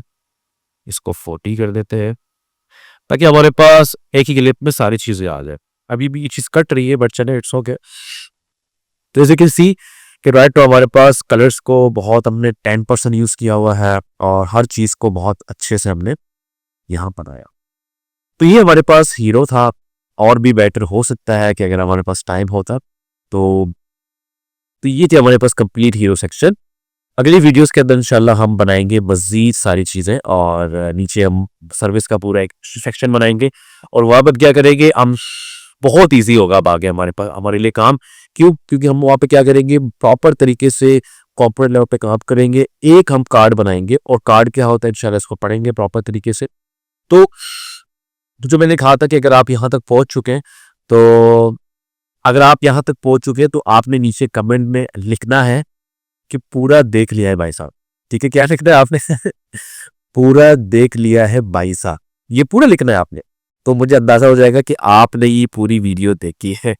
इसको 40 कर देते हैं ताकि हमारे पास एक ही क्लिप में सारी चीजें आ जाए। अभी भी ये चीज कट रही है बट चले, इट्स ओके। तो जैसे कि सी कि राइट, तो हमारे पास कलर्स को बहुत हमने 10% यूज किया हुआ है और हर चीज को बहुत अच्छे से हमने यहाँ बनाया। तो ये हमारे पास हीरो था। और भी बेटर हो सकता है कि अगर हमारे पास टाइम होता तो ये थी हमारे पास कंप्लीट हीरो सेक्शन। अगली वीडियोस के अंदर इंशाल्लाह हम बनाएंगे मजीद सारी चीजें, और नीचे हम सर्विस का पूरा एक सेक्शन बनाएंगे और वहां पर क्या करेंगे हम, बहुत इजी होगा अब आगे हमारे पास, हमारे लिए काम। क्यों? क्योंकि हम वहां पे क्या करेंगे, प्रॉपर तरीके से कॉर्पोरेट लेवल पे काम करेंगे। एक हम कार्ड बनाएंगे और कार्ड क्या होता है इंशाल्लाह इसको पढ़ेंगे प्रॉपर तरीके से। तो जो मैंने कहा था कि अगर आप यहाँ तक पहुंच चुके हैं, तो अगर आप यहाँ तक पहुंच चुके हैं तो आपने नीचे कमेंट में लिखना है कि पूरा देख लिया है भाई साहब। ठीक है, क्या लिखना है आपने? पूरा देख लिया है भाई साहब, ये पूरा लिखना है आपने। तो मुझे अंदाजा हो जाएगा कि आपने ये पूरी वीडियो देखी है।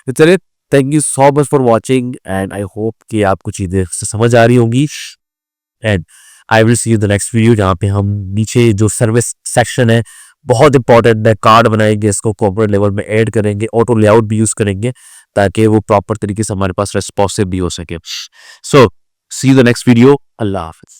तो चलिए, thank you so much for watching and I hope कि आपको चीजें समझ आ रही होंगी। And I will see you the next video, जहाँ पे हम नीचे जो सर्विस सेक्शन है बहुत इंपॉर्टेंट है, कार्ड बनाएंगे, इसको कॉर्पोरेट लेवल में ऐड करेंगे, ऑटो लेआउट भी यूज करेंगे ताकि वो प्रॉपर तरीके से हमारे पास रेस्पॉन्सिव भी हो सके। So see you the next video. Allah Hafiz.